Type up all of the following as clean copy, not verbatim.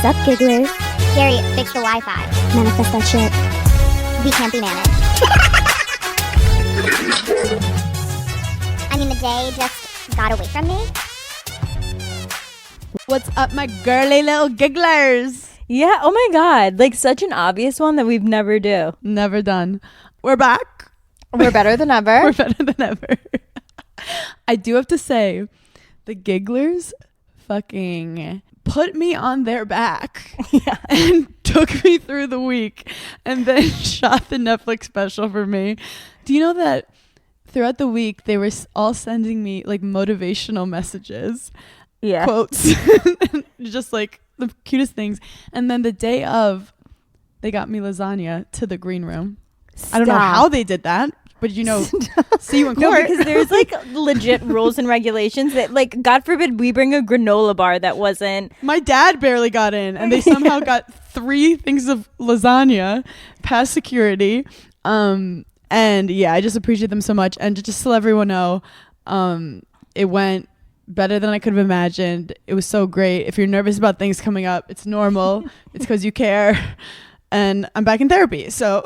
Sup, gigglers? Gary, fix the Wi-Fi. Manifest that shit. We can't be managed. I mean, the day just got away from me. What's up, my girly little gigglers? Yeah, oh my god, like such an obvious one that we've never do. Never done. We're back. We're better than ever. We're better than ever. I do have to say, the gigglers fucking put me on their back and took me through the week and then shot the Netflix special for me. Do you know that throughout the week they were all sending me like motivational messages, quotes, just like the cutest things. And then the day of, they got me lasagna to the green room. I don't know how they did that, but see you in court. No, because there's like legit rules and regulations that, like, God forbid we bring a granola bar that wasn't. My dad barely got in, and they somehow got 3 things of lasagna past security. And yeah, I just appreciate them so much. And just to let everyone know, it went better than I could have imagined. It was so great. If you're nervous about things coming up, it's normal. It's because you care. And I'm back in therapy, so.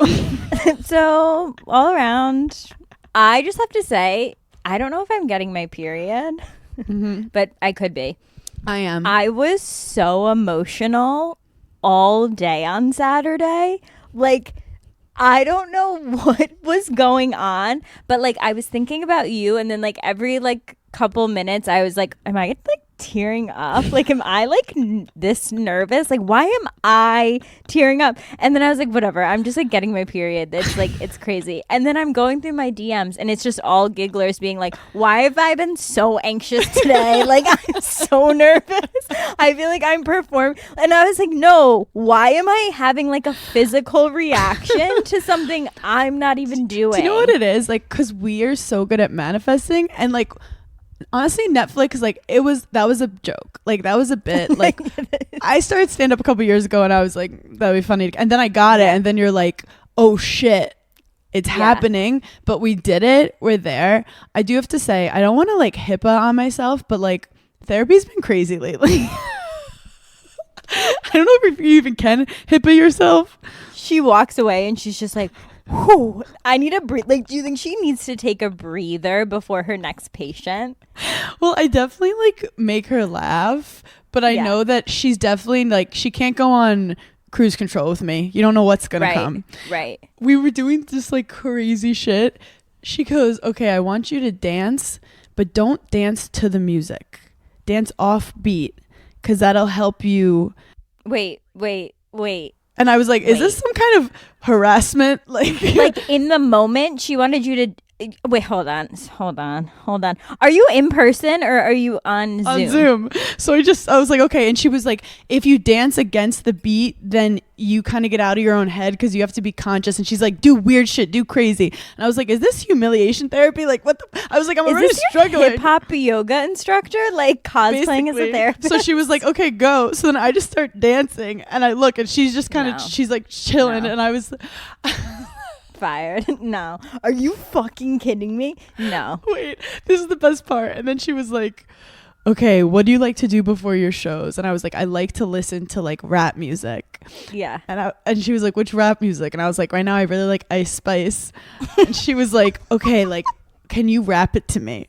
So all around, I just have to say, I don't know if I'm getting my period, but I could be. I am. I was so emotional all day on Saturday. Like, I don't know what was going on, but like I was thinking about you, and then like every like couple minutes I was like, am I like tearing up? Like, am I like this nervous? Like, why am I tearing up? And then I was like, whatever, I'm just like getting my period. It's like, it's crazy. And then I'm going through my DMs and it's just all gigglers being like, why have I been so anxious today? Like, I'm so nervous. I feel like I'm performing. And I was like, no, why am I having like a physical reaction to something I'm not even doing? Do you know what it is? Like, because we are so good at manifesting, and like, honestly, Netflix, like, that was a joke. Like, that was a bit. Like, I started stand-up a couple years ago, and I was like, that would be funny. And then I got it, and then you're like, oh, shit, it's happening. But we did it. We're there. I do have to say, I don't want to, like, HIPAA on myself, but, like, therapy's been crazy lately. I don't know if you even can HIPAA yourself. She walks away, and she's just like, whew, I need a breathe. Like, do you think she needs to take a breather before her next patient? Well, I definitely like make her laugh, but I know that she's definitely like, she can't go on cruise control with me. You don't know what's gonna come. Right. We were doing this like crazy shit. She goes, okay, I want you to dance, but don't dance to the music. Dance off beat, because that'll help you. Wait. And I was like, is this some kind of harassment? Like in the moment, she wanted you to. Wait, hold on. Are you in person or are you on Zoom? On Zoom. So I was like, okay. And she was like, if you dance against the beat, then you kind of get out of your own head because you have to be conscious. And she's like, do weird shit, do crazy. And I was like, is this humiliation therapy? Like, what the? I was like, I'm already struggling. Hip hop yoga instructor, like cosplaying as a therapist. So she was like, okay, go. So then I just start dancing, and I look, and she's just kind of, she's like chilling, and I was. Fired. No. Are you fucking kidding me? No. Wait, this is the best part. And then she was like, okay, what do you like to do before your shows? And I was like, I like to listen to like rap music. Yeah. And she was like, which rap music? And I was like, right now I really like Ice Spice. And she was like, okay, like, can you rap it to me?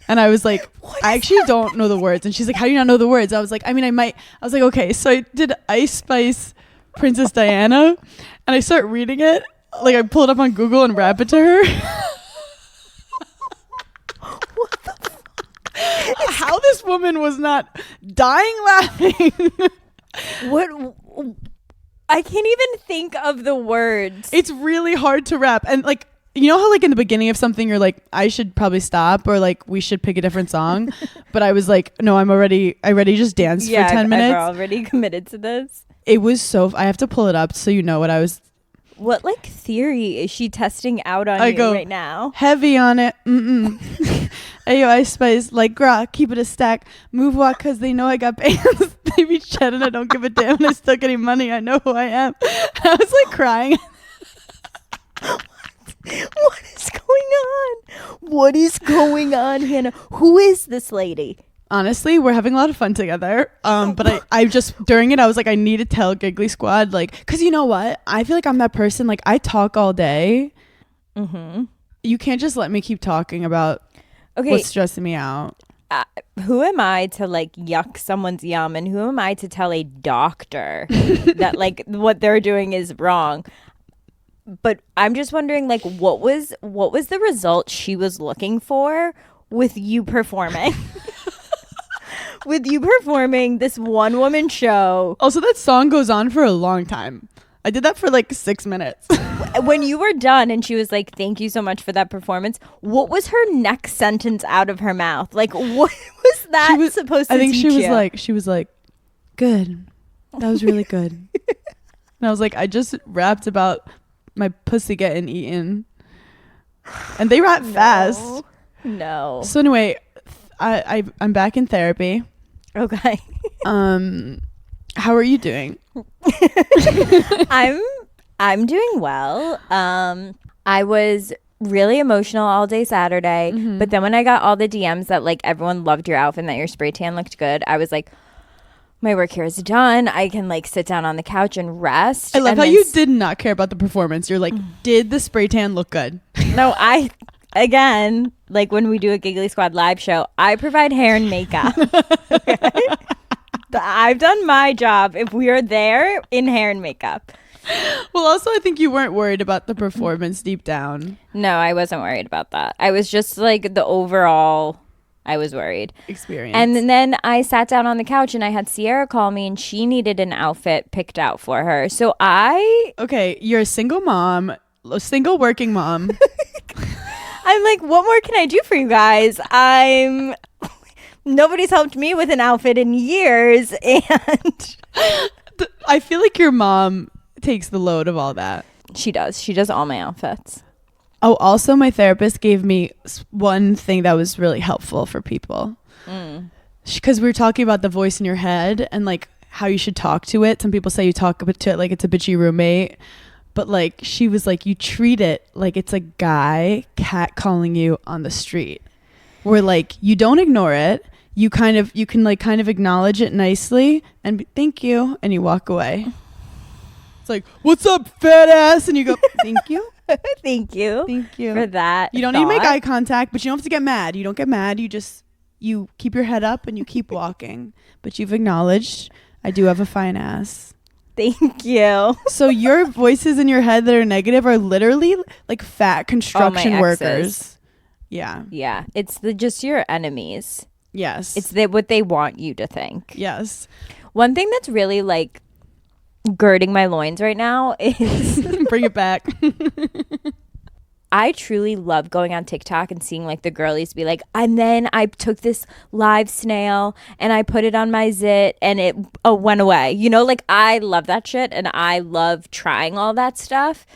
And I was like, I actually don't know the words. And she's like, how do you not know the words? I was like, I mean, I might. I was like, okay. So I did Ice Spice Princess Diana, and I start reading it. Like, I pull it up on Google and rap it to her. What the fuck? How this woman was not dying laughing. What? I can't even think of the words. It's really hard to rap. And like, you know how like in the beginning of something you're like, I should probably stop, or like we should pick a different song. But I was like, no, I already just danced for 10 minutes. We're already committed to this. It was I have to pull it up so you know what I was. What like theory is she testing out on you right now? Heavy on it. Ayo, Ice Spice, like grok, keep it a stack. Move walk, cause they know I got bands. They be chatting, I don't give a damn. And I still getting money. I know who I am. I was like crying. What is going on? Hannah? Who is this lady? honestly, we're having a lot of fun together. But I just, during it, I was like, I need to tell Giggly Squad, like, because you know what? I feel like I'm that person, like, I talk all day. Mm-hmm. You can't just let me keep talking about what's stressing me out. Who am I to like yuck someone's yum, and who am I to tell a doctor that like what they're doing is wrong? But I'm just wondering, like, what was the result she was looking for with you performing? With you performing this one woman show. Also, that song goes on for a long time. I did that for like 6 minutes. When you were done and she was like, thank you so much for that performance, what was her next sentence out of her mouth? Like, what was that supposed to teach you? She was like, good. That was really good. And I was like, I just rapped about my pussy getting eaten. And they rap fast. No. So anyway, I'm back in therapy. Okay. How are you doing? I'm doing well. I was really emotional all day Saturday, but then when I got all the DMs that like everyone loved your outfit and that your spray tan looked good, I was like, my work here is done. I can like sit down on the couch and rest. I love how you did not care about the performance. You're like, did the spray tan look good? No, again, like when we do a Giggly Squad live show, I provide hair and makeup. Okay? I've done my job if we are there in hair and makeup. Well, also, I think you weren't worried about the performance deep down. No, I wasn't worried about that. I was just like the overall, I was worried. Experience. And then I sat down on the couch and I had Sierra call me and she needed an outfit picked out for her. So Okay, you're a single mom, a single working mom. I'm like, what more can I do for you guys? Nobody's helped me with an outfit in years, and I feel like your mom takes the load of all that. She does all my outfits. Oh, also my therapist gave me one thing that was really helpful for people. Because we were talking about the voice in your head and like how you should talk to it. Some people say you talk to it like it's a bitchy roommate. But like she was like, you treat it like it's a guy catcalling you on the street. Where like you don't ignore it. You can acknowledge it nicely and thank you, and you walk away. It's like, what's up, fat ass? And you go, thank you. Thank you for that. You don't need to make eye contact, but you don't have to get mad. You don't get mad. You keep your head up and you keep walking. But you've acknowledged, I do have a fine ass. Thank you. So your voices in your head that are negative are literally like fat construction workers. Yeah. Yeah. It's just your enemies. Yes. It's what they want you to think. Yes. One thing that's really like girding my loins right now is bring it back. I truly love going on TikTok and seeing like the girlies be like, and then I took this live snail and I put it on my zit and it went away. You know, like I love that shit and I love trying all that stuff.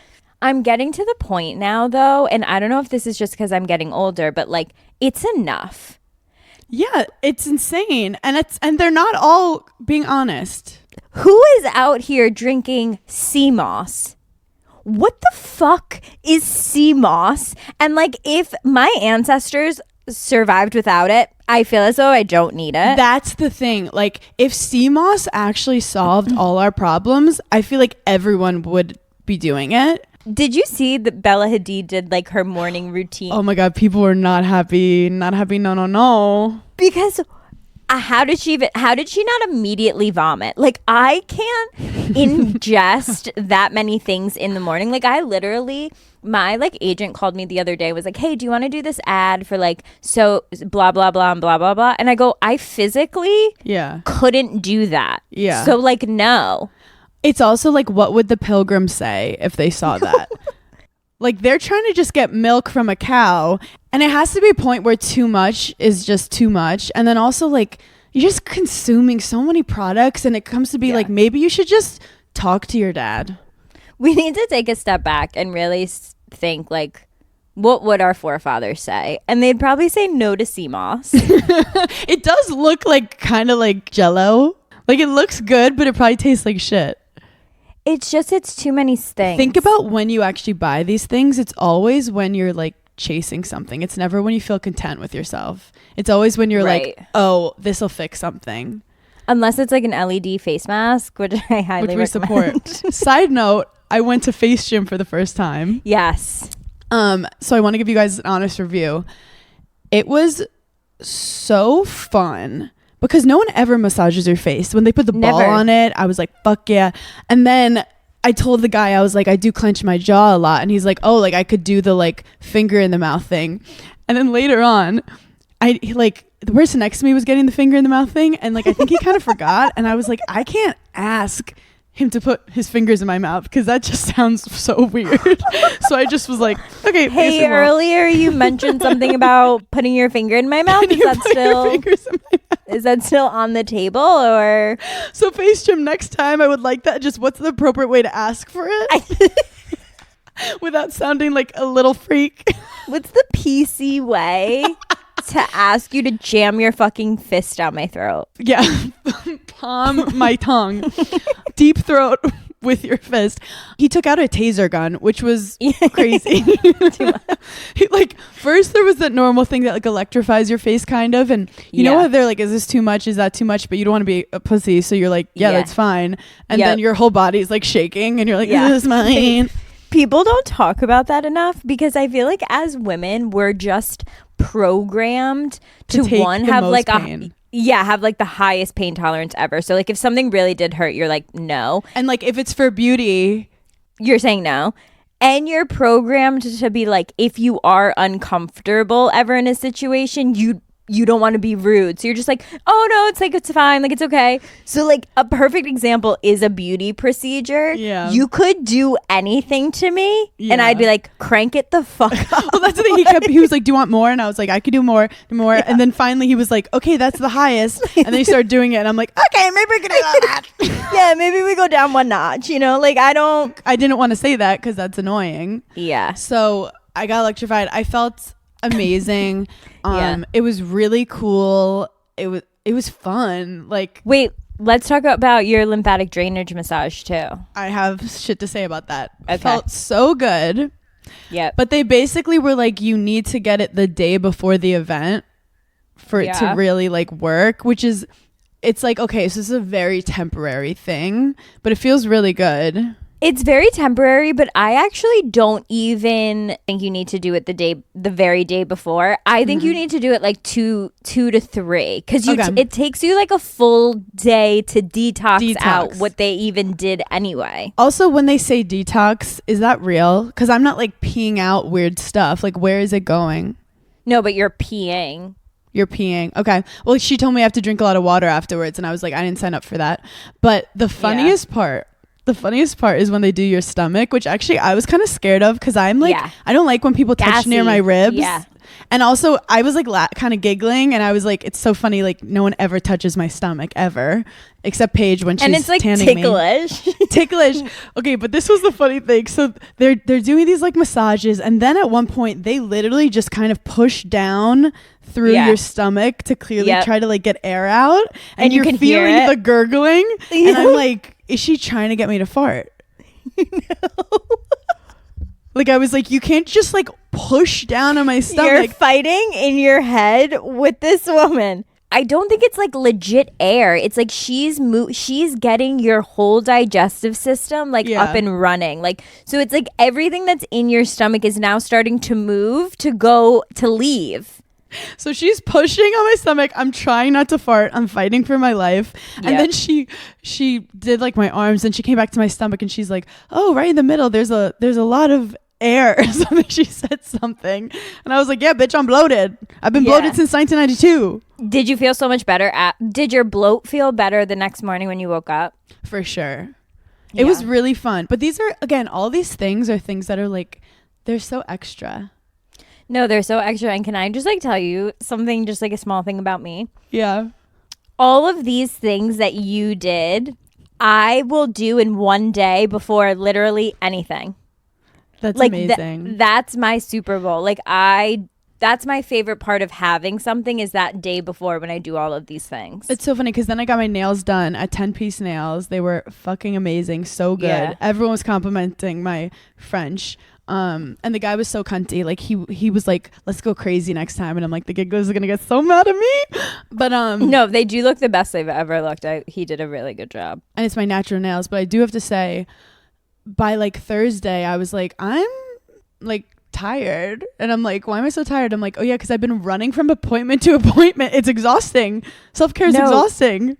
I'm getting to the point now though, and I don't know if this is just because I'm getting older, but like it's enough. Yeah, it's insane. And they're not all being honest. Who is out here drinking sea moss? What the fuck is sea moss? And like if my ancestors survived without it, I feel as though I don't need it. That's the thing. Like if sea moss actually solved all our problems, I feel like everyone would be doing it. Did you see that Bella Hadid did like her morning routine? Oh my God, people were not happy. Not happy. No. Because how did she not immediately vomit? Like I can't ingest that many things in the morning. Like I literally, my like agent called me the other day, was like, hey, do you want to do this ad for like, so blah, blah, blah, and blah, blah, blah. And I go, I physically couldn't do that. Yeah. So like, no. It's also like, what would the pilgrims say if they saw that? Like they're trying to just get milk from a cow, and it has to be a point where too much is just too much. And then also like you're just consuming so many products, and it comes to be like, maybe you should just talk to your dad. We need to take a step back and really think like, what would our forefathers say? And they'd probably say no to sea moss. It does look like kind of like Jell-O. Like it looks good, but it probably tastes like shit. It's too many things. Think about when you actually buy these things. It's always when you're like chasing something. It's never when you feel content with yourself. It's always when you're like, oh, this will fix something. Unless it's like an LED face mask, which I highly recommend. Support. Side note, I went to Face Gym for the first time. Yes. So I want to give you guys an honest review. It was so fun because no one ever massages your face. When they put the ball on it, I was like, fuck yeah. And then I told the guy, I was like, I do clench my jaw a lot. And he's like, oh, like I could do the like finger in the mouth thing. And then later on, the person next to me was getting the finger in the mouth thing. And like, I think he kind of forgot. And I was like, I can't ask him to put his fingers in my mouth because that just sounds so weird. So I just was like, okay. Hey, earlier you mentioned something about putting your finger in my mouth. Is that still on the table or? So Face Gym, next time I would like that. Just what's the appropriate way to ask for it without sounding like a little freak? What's the PC way to ask you to jam your fucking fist down my throat? Yeah. Palm my tongue. Deep throat with your fist. He took out a taser gun, which was crazy. First there was that normal thing that like electrifies your face kind of, and you know how they're like, is this too much, is that too much, but you don't want to be a pussy, so you're like, yeah, that's fine. And then your whole body's like shaking and you're like, is this mine? People don't talk about that enough because I feel like as women we're just programmed to one have like pain. Have like the highest pain tolerance ever. So like if something really did hurt, you're like, no. And like if it's for beauty, you're saying no. And you're programmed to be like, if you are uncomfortable ever in a situation, you don't want to be rude. So you're just like, oh no, it's like, it's fine. Like, it's okay. So like a perfect example is a beauty procedure. Yeah. You could do anything to me and I'd be like, crank it the fuck up. Well, that's the thing. He was like, do you want more? And I was like, I could do more. Yeah. And then finally he was like, okay, that's the highest. And then he started doing it. And I'm like, okay, maybe we can do that. Yeah, maybe we go down one notch, you know, like I didn't want to say that because that's annoying. Yeah. So I got electrified. I felt amazing. It was really cool. It was fun. Like, wait, let's talk about your lymphatic drainage massage too. I have shit to say about that. Okay. It felt so good. Yeah. But they basically were like, you need to get it the day before the event for it to really like work, which is, it's like, okay, so this is a very temporary thing, but it feels really good. It's very temporary, but I actually don't even think you need to do it the very day before. I think you need to do it like two to three because it takes you like a full day to detox out what they even did anyway. Also, when they say detox, is that real? Because I'm not like peeing out weird stuff. Like, where is it going? No, but you're peeing. You're peeing. Okay. Well, she told me I have to drink a lot of water afterwards, and I was like, I didn't sign up for that. But the funniest part is when they do your stomach, which actually I was kind of scared of because I'm like, I don't like when people touch near my ribs. Yeah. And also I was like kind of giggling and I was like, it's so funny. Like no one ever touches my stomach ever except Paige when she's and it's like tanning ticklish. Ticklish. Okay. But this was the funny thing. So they're doing these like massages. And then at one point they literally just kind of push down through your stomach to clearly try to like get air out. And you're can feeling hear the gurgling. And I'm like, is she trying to get me to fart? No. Like I was like, you can't just like push down on my stomach. You're fighting in your head with this woman. I don't think it's like legit air. It's like she's getting your whole digestive system like up and running. Like so it's like everything that's in your stomach is now starting to move to leave. So she's pushing on my stomach. I'm trying not to fart. I'm fighting for my life. And then she did like my arms and she came back to my stomach and she's like, oh, right in the middle, there's a lot of air or something. She said something. And I was like, yeah, bitch, I'm bloated. I've been bloated since 1992. Did you feel so much better? Did your bloat feel better the next morning when you woke up? For sure. It was really fun. But these are, again, all these things are things that are like, they're so extra. No, they're so extra. And can I just like tell you something, just like a small thing about me? Yeah. All of these things that you did, I will do in one day before literally anything. That's like, amazing. That's my Super Bowl. Like that's my favorite part of having something is that day before when I do all of these things. It's so funny because then I got my nails done at 10-piece nails. They were fucking amazing. So good. Yeah. Everyone was complimenting my French. And the guy was so cunty. Like he was like, let's go crazy next time. And I'm like, the gigglers are gonna get so mad at me. But no, they do look the best they've ever looked. He did a really good job. And it's my natural nails. But I do have to say, by like Thursday, I was like, I'm like tired. And I'm like, why am I so tired? I'm like, oh yeah, because I've been running from appointment to appointment. It's exhausting. Self-care is exhausting.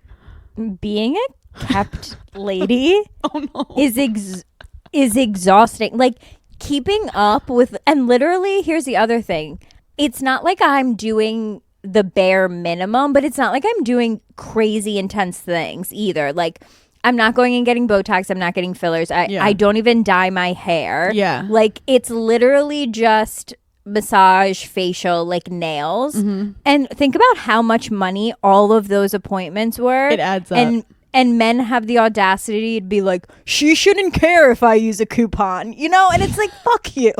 Being a kept lady oh no. is exhausting. Like keeping up with, and literally here's the other thing. It's not like I'm doing the bare minimum, but it's not like I'm doing crazy intense things either. Like I'm not going and getting Botox. I'm not getting fillers. I don't even dye my hair. Yeah. Like it's literally just massage, facial, like nails. Mm-hmm. And think about how much money all of those appointments were. It adds up. And men have the audacity to be like, she shouldn't care if I use a coupon, you know? And it's like, fuck you.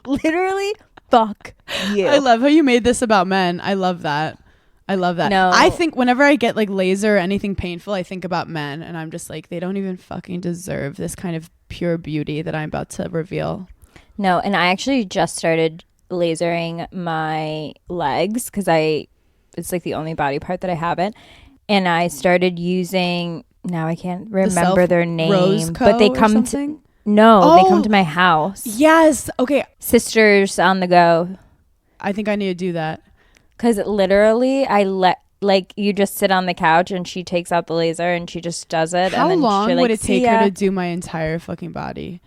Literally, fuck you. I love how you made this about men. I love that. No. I think whenever I get like laser or anything painful, I think about men. And I'm just like, they don't even fucking deserve this kind of pure beauty that I'm about to reveal. No, and I actually just started lasering my legs because it's like the only body part that I haven't. And I started using, now I can't remember their name, but they come to, they come to my house. Yes. Okay. Sisters on the go. I think I need to do that. Because literally like you just sit on the couch and she takes out the laser and she just does it. How and then long she, like, would it take her to do my entire fucking body?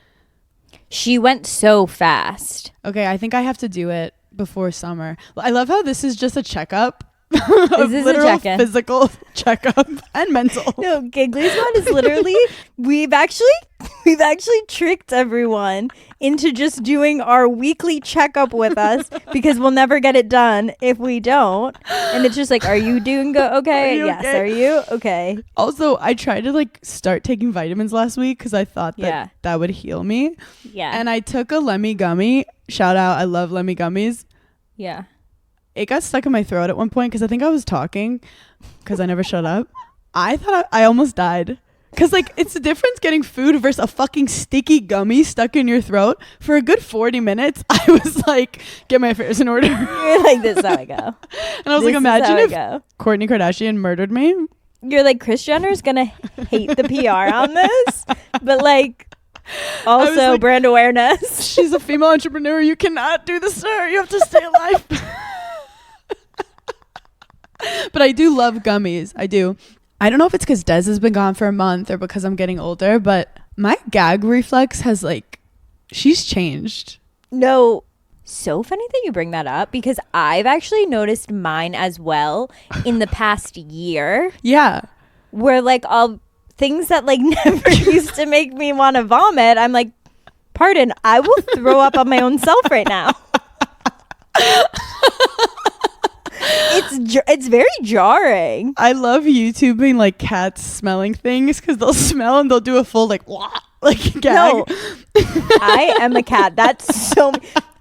She went so fast. Okay. I think I have to do it before summer. I love how this is just a checkup. Is this a check-in? Physical checkup and mental. No, Giggly's one is literally we've actually tricked everyone into just doing our weekly checkup with us because we'll never get it done if we don't. And it's just like, are you doing okay? Yes. Okay? Are you okay? Also, I tried to like start taking vitamins last week because I thought that would heal me. Yeah. And I took a Lemmy gummy. Shout out, I love Lemmy gummies. Yeah. It got stuck in my throat at one point because I think I was talking because I never shut up. I thought I almost died. Because, like, it's the difference getting food versus a fucking sticky gummy stuck in your throat. For a good 40 minutes, I was like, get my affairs in order. You're like, this is how I go. And I was like, imagine if Kourtney Kardashian murdered me. You're like, Kris Jenner's going to hate the PR on this. But, like, also like, brand awareness. She's a female entrepreneur. You cannot do this, sir. You have to stay alive. But I do love gummies. I do. I don't know if it's because Des has been gone for a month or because I'm getting older, but my gag reflex has like, she's changed. No. So funny that you bring that up because I've actually noticed mine as well in the past year. Yeah. Where like things that like never used to make me want to vomit, I'm like, pardon, I will throw up on my own self right now. It's very jarring. I love YouTubing like cats smelling things because they'll smell and they'll do a full like wah, like gag. No, I am a cat. That's so.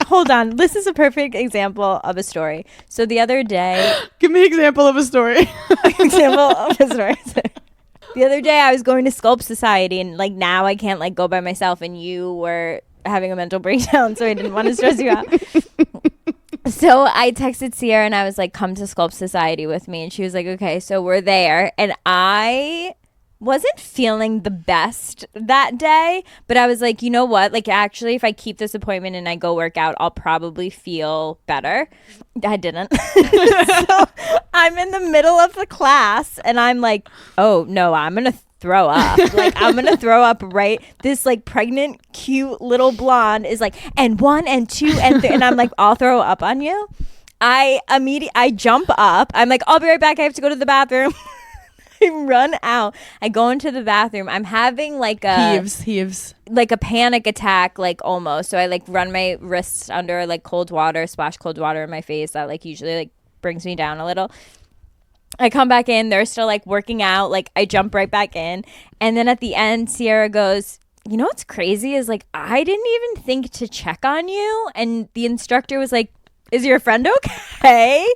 Hold on, this is a perfect example of a story. So the other day, give me an example of a story. The other day, I was going to Sculpt Society, and like now I can't like go by myself, and you were having a mental breakdown, so I didn't want to stress you out. So I texted Sierra and I was like, come to Sculpt Society with me. And she was like, okay. So we're there. And I wasn't feeling the best that day. But I was like, you know what? Like, actually, if I keep this appointment and I go work out, I'll probably feel better. I didn't. So I'm in the middle of the class and I'm like, oh, no, I'm going to throw up. Like, I'm gonna throw up, right? This like pregnant cute little blonde is like, and 1 and 2 and 3, and I'm like, I'll throw up on you. I jump up. I'm like, I'll be right back, I have to go to the bathroom. I run out. I go into the bathroom. I'm having like a heaves like a panic attack, like almost. So I like run my wrists under like cold water, splash cold water in my face. That like usually like brings me down a little. I come back in, they're still like working out, like I jump right back in. And then at the end, Sierra goes, you know what's crazy is like, I didn't even think to check on you. And the instructor was like, is your friend okay?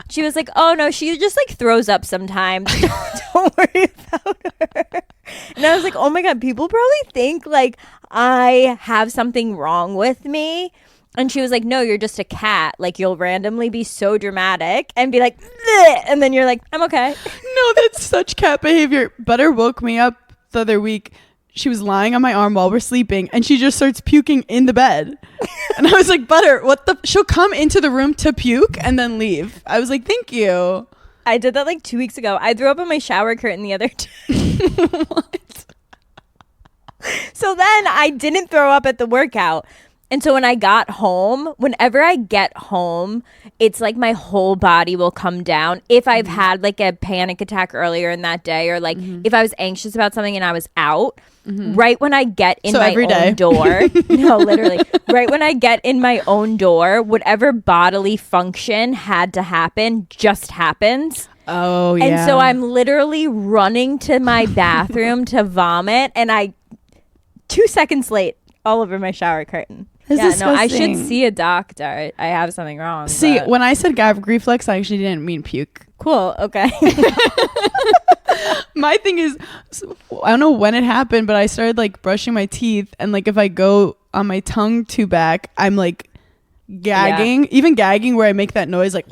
She was like, oh no, she just like throws up sometimes. Don't worry about her. And I was like, oh my God, people probably think like I have something wrong with me. And she was like, no, you're just a cat. Like, you'll randomly be so dramatic and be like, bleh, and then you're like, I'm okay. No, that's such cat behavior. Butter woke me up the other week. She was lying on my arm while we're sleeping, and she just starts puking in the bed. And I was like, Butter, what the? She'll come into the room to puke and then leave. I was like, thank you. I did that like 2 weeks ago. I threw up on my shower curtain the other day. What? So then I didn't throw up at the workout. And so when I got home, whenever I get home, it's like my whole body will come down. If I've had like a panic attack earlier in that day, or like if I was anxious about something and I was out, right when I get in my own door, no, literally, right when I get in my own door, whatever bodily function had to happen just happens. Oh, yeah. And so I'm literally running to my bathroom to vomit, and 2 seconds late, all over my shower curtain. That's no, I should disgusting. see a doctor. I have something wrong. See, but- when I said gag reflex, I actually didn't mean puke. Cool. Okay. My thing is, I don't know when it happened, but I started like brushing my teeth, and like if I go on my tongue too back, I'm like gagging, even gagging where I make that noise like.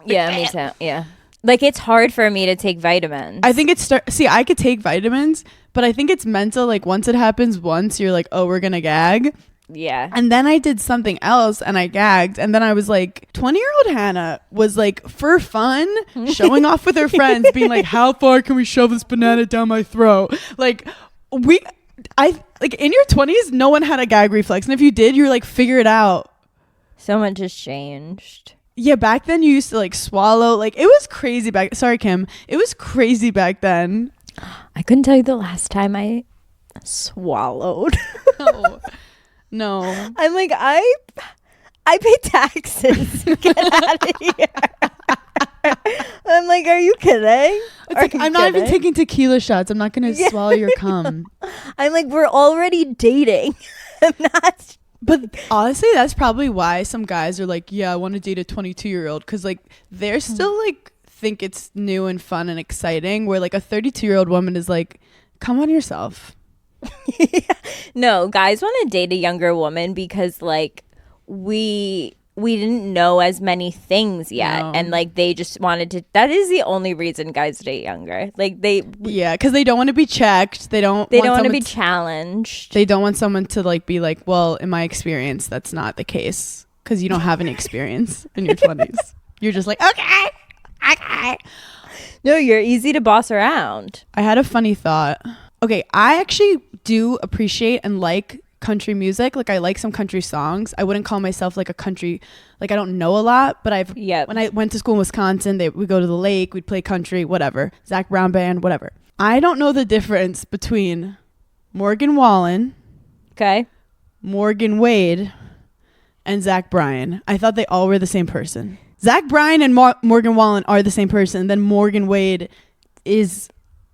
Yeah, me too. Yeah. Like, it's hard for me to take vitamins. I think see, I could take vitamins, but I think it's mental. Like once it happens once, you're like, oh, we're gonna gag. Yeah. And then I did something else and I gagged. And then I was like, 20-year-old Hannah was like, for fun, showing off with her friends, being like, how far can we shove this banana down my throat? Like, like in your 20s, no one had a gag reflex. And if you did, you're like, figure it out. So much has changed. Yeah, back then you used to like swallow. Like it was crazy sorry, Kim. It was crazy back then. I couldn't tell you the last time I swallowed. No. I'm like, I pay taxes. Get out of here. I'm like, are you kidding? It's like, I'm not even taking tequila shots. I'm not going to swallow your cum. I'm like, we're already dating. I'm not. But honestly, that's probably why some guys are like, yeah, I want to date a 22-year-old. Because like they're still like think it's new and fun and exciting. Where like a 32-year-old woman is like, come on yourself. No, guys want to date a younger woman because like we didn't know as many things yet. No. And like they just wanted to. That is the only reason guys date younger. Like Yeah, because they don't want to be checked. They don't want to be challenged. They don't want someone to like be like, well, in my experience, that's not the case. Because you don't have any experience in your 20s. You're just like, okay. No, you're easy to boss around. I had a funny thought. Okay, I actually do appreciate and like country music. Like I like some country songs. I wouldn't call myself like a country, like I don't know a lot, but when I went to school in Wisconsin, we go to the lake, we'd play country, whatever. Zach Brown band, whatever. I don't know the difference between Morgan Wallen, Okay. Morgan Wade, and Zach Bryan. I thought they all were the same person. Zach Bryan and Morgan Wallen are the same person. Then Morgan Wade is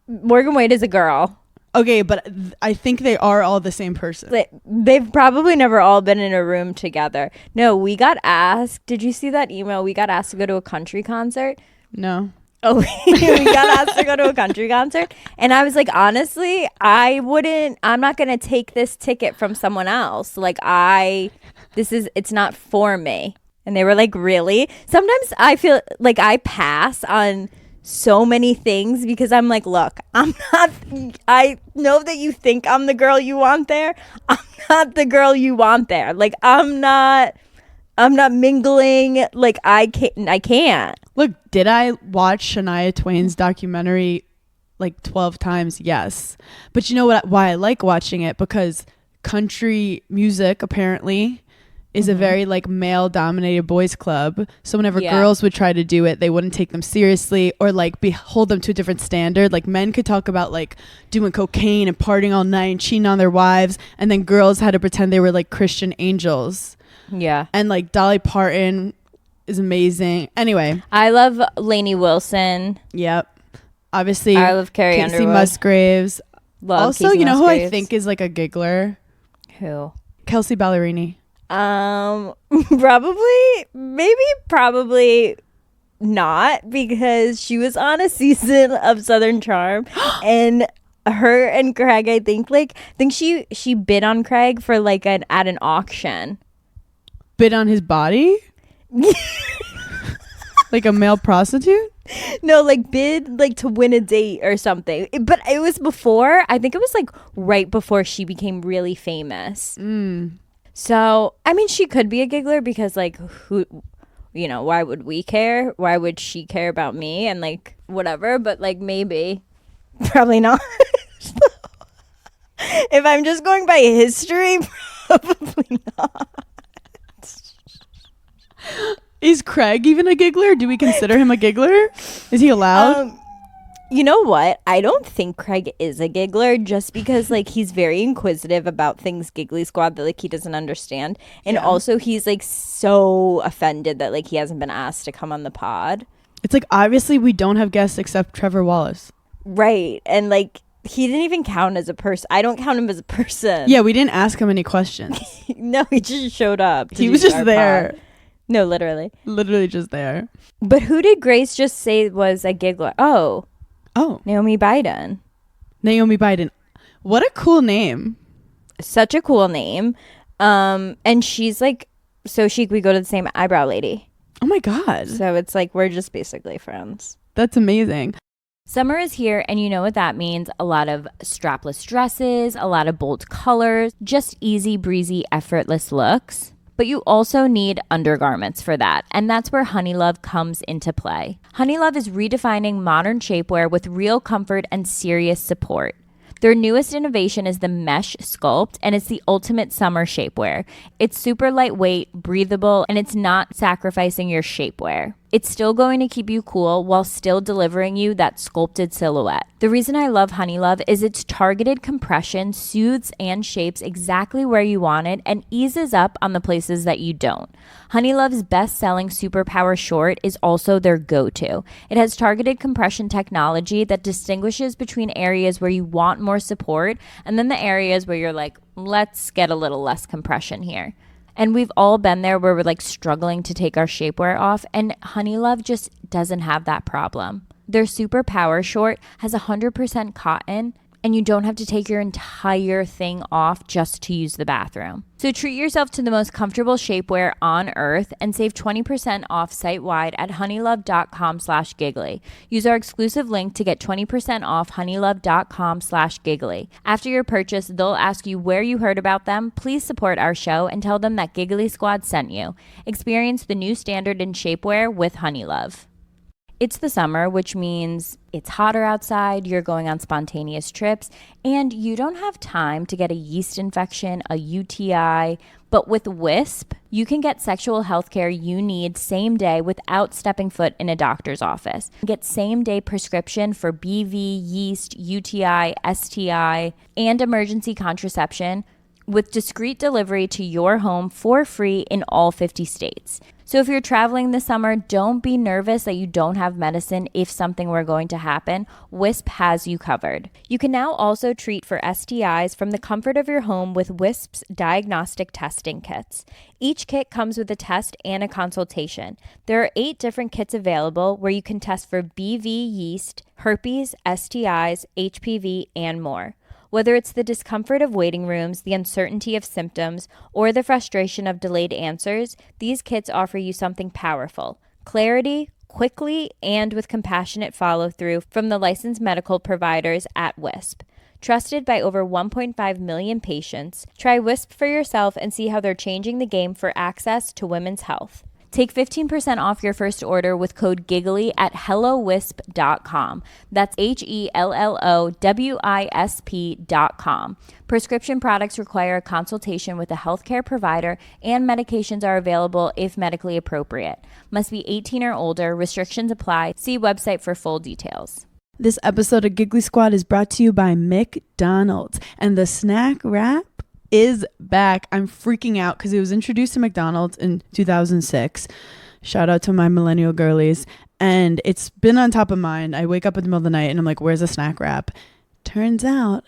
a girl. okay, but I think they are all the same person. They've probably never all been in a room together. No, we got asked. Did you see that email? We got asked to go to a country concert. No. Oh, we got asked to go to a country concert. And I was like, honestly, I'm not going to take this ticket from someone else. Like it's not for me. And they were like, really? Sometimes I feel like I pass on so many things because I'm like, look, I know that you think I'm the girl you want there. I'm not the girl you want there. Like I'm not mingling. Like I can't. Look, did I watch Shania Twain's documentary like 12 times? Yes. But you know why I like watching it? Because country music apparently is a very like male dominated boys club. So whenever girls would try to do it, they wouldn't take them seriously or like hold them to a different standard. Like men could talk about like doing cocaine and partying all night and cheating on their wives, and then girls had to pretend they were like Christian angels. Yeah. And like Dolly Parton is amazing. Anyway, I love Lainey Wilson. Yep. Obviously, I love Carrie Casey Underwood. Musgraves. Love also, Casey you know Musgraves. who I think is like a giggler? Who? Kelsey Ballerini. Probably not, because she was on a season of Southern Charm and her and Craig, I think she bid on Craig for like at an auction. Bid on his body? Like a male prostitute? No, like bid like to win a date or something. But it was before, I think it was like right before she became really famous. So, I mean, she could be a giggler because like who, you know, why would we care? Why would she care about me and like whatever? But like maybe, probably not. If I'm just going by history, probably not. Is Craig even a giggler? Do we consider him a giggler? Is he allowed? You know what? I don't think Craig is a giggler just because like he's very inquisitive about things Giggly Squad that like he doesn't understand. And also he's like so offended that like he hasn't been asked to come on the pod. It's like obviously we don't have guests except Trevor Wallace. Right. And like he didn't even count as a person. I don't count him as a person. Yeah, we didn't ask him any questions. No, he just showed up. He was just there. Pod. No, literally. Literally just there. But who did Grace just say was a giggler? Oh, Naomi Biden. Naomi Biden. What a cool name. Such a cool name. And she's like, we go to the same eyebrow lady. Oh my God. So it's like, we're just basically friends. That's amazing. Summer is here, and you know what that means. A lot of strapless dresses, a lot of bold colors, just easy breezy, effortless looks. But you also need undergarments for that, and that's where Honeylove comes into play. Honeylove is redefining modern shapewear with real comfort and serious support. Their newest innovation is the Mesh Sculpt, and it's the ultimate summer shapewear. It's super lightweight, breathable, and it's not sacrificing your shapewear. It's still going to keep you cool while still delivering you that sculpted silhouette. The reason I love Honeylove is its targeted compression soothes and shapes exactly where you want it and eases up on the places that you don't. Honeylove's best-selling Superpower Short is also their go-to. It has targeted compression technology that distinguishes between areas where you want more support and then the areas where you're like, let's get a little less compression here. And we've all been there where we're like struggling to take our shapewear off, and Honeylove just doesn't have that problem. Their Super Power Short has 100% cotton, and you don't have to take your entire thing off just to use the bathroom. So treat yourself to the most comfortable shapewear on earth and save 20% off site-wide at honeylove.com/giggly. Use our exclusive link to get 20% off honeylove.com/giggly. After your purchase, they'll ask you where you heard about them. Please support our show and tell them that Giggly Squad sent you. Experience the new standard in shapewear with Honeylove. It's the summer, which means it's hotter outside, you're going on spontaneous trips, and you don't have time to get a yeast infection, a UTI. But with Wisp, you can get sexual health care you need same day without stepping foot in a doctor's office. Get same day prescription for BV, yeast, UTI, STI, and emergency contraception with discreet delivery to your home for free in all 50 states. So if you're traveling this summer, don't be nervous that you don't have medicine if something were going to happen. Wisp has you covered. You can now also treat for STIs from the comfort of your home with Wisp's diagnostic testing kits. Each kit comes with a test and a consultation. There are 8 different kits available where you can test for BV yeast, herpes, STIs, HPV, and more. Whether it's the discomfort of waiting rooms, the uncertainty of symptoms, or the frustration of delayed answers, these kits offer you something powerful: clarity, quickly, and with compassionate follow-through from the licensed medical providers at Wisp. Trusted by over 1.5 million patients, try Wisp for yourself and see how they're changing the game for access to women's health. Take 15% off your first order with code GIGGLY at HelloWisp.com. That's HelloWisp.com. Prescription products require a consultation with a healthcare provider, and medications are available if medically appropriate. Must be 18 or older. Restrictions apply. See website for full details. This episode of Giggly Squad is brought to you by McDonald's, and the snack wrap is back. I'm freaking out because it was introduced to McDonald's in 2006. Shout out to my millennial girlies. And it's been on top of mind. I wake up in the middle of the night and I'm like, where's the snack wrap? Turns out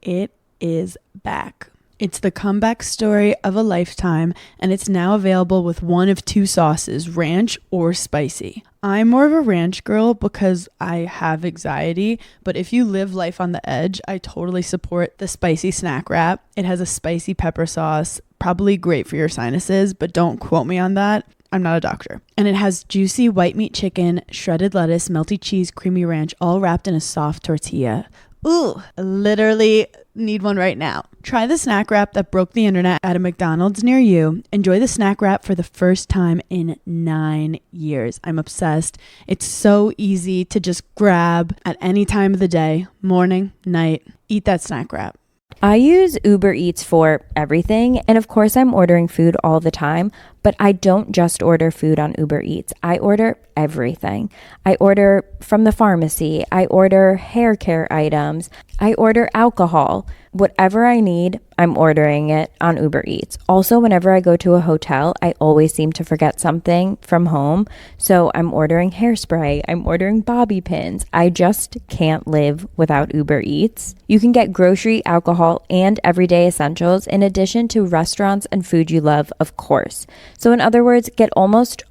it is back. It's the comeback story of a lifetime, and it's now available with one of two sauces, ranch or spicy. I'm more of a ranch girl because I have anxiety, but if you live life on the edge, I totally support the spicy snack wrap. It has a spicy pepper sauce, probably great for your sinuses, but don't quote me on that. I'm not a doctor. And it has juicy white meat chicken, shredded lettuce, melty cheese, creamy ranch, all wrapped in a soft tortilla. Ooh, literally need one right now. Try the snack wrap that broke the internet at a McDonald's near you. Enjoy the snack wrap for the first time in 9 years. I'm obsessed. It's so easy to just grab at any time of the day, morning, night. Eat that snack wrap. I use Uber Eats for everything, and of course I'm ordering food all the time, but I don't just order food on Uber Eats. I order everything. I order from the pharmacy. I order hair care items. I order alcohol. Whatever I need, I'm ordering it on Uber Eats. Also, whenever I go to a hotel, I always seem to forget something from home. So I'm ordering hairspray. I'm ordering bobby pins. I just can't live without Uber Eats. You can get grocery, alcohol, and everyday essentials in addition to restaurants and food you love, of course. So in other words, get almost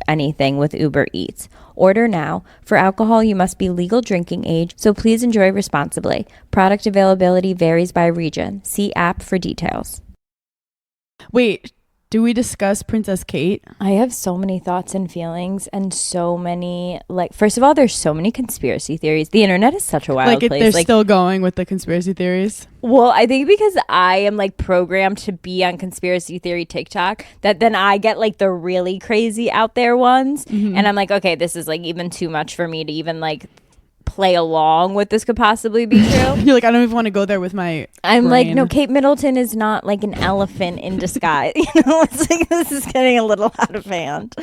anything with Uber Eats. Order now. For alcohol, you must be legal drinking age, so please enjoy responsibly. Product availability varies by region. See app for details. Wait, do we discuss Princess Kate? I have so many thoughts and feelings and so many, first of all, there's so many conspiracy theories. The internet is such a wild place. They're still going with the conspiracy theories? Well, I think because I am programmed to be on conspiracy theory TikTok, that then I get the really crazy out there ones. Mm-hmm. And I'm like, okay, this is even too much for me to even play along with this could possibly be true. You're I don't even want to go there with my I'm brain. No, Kate Middleton is not an elephant in disguise. It's this is getting a little out of hand.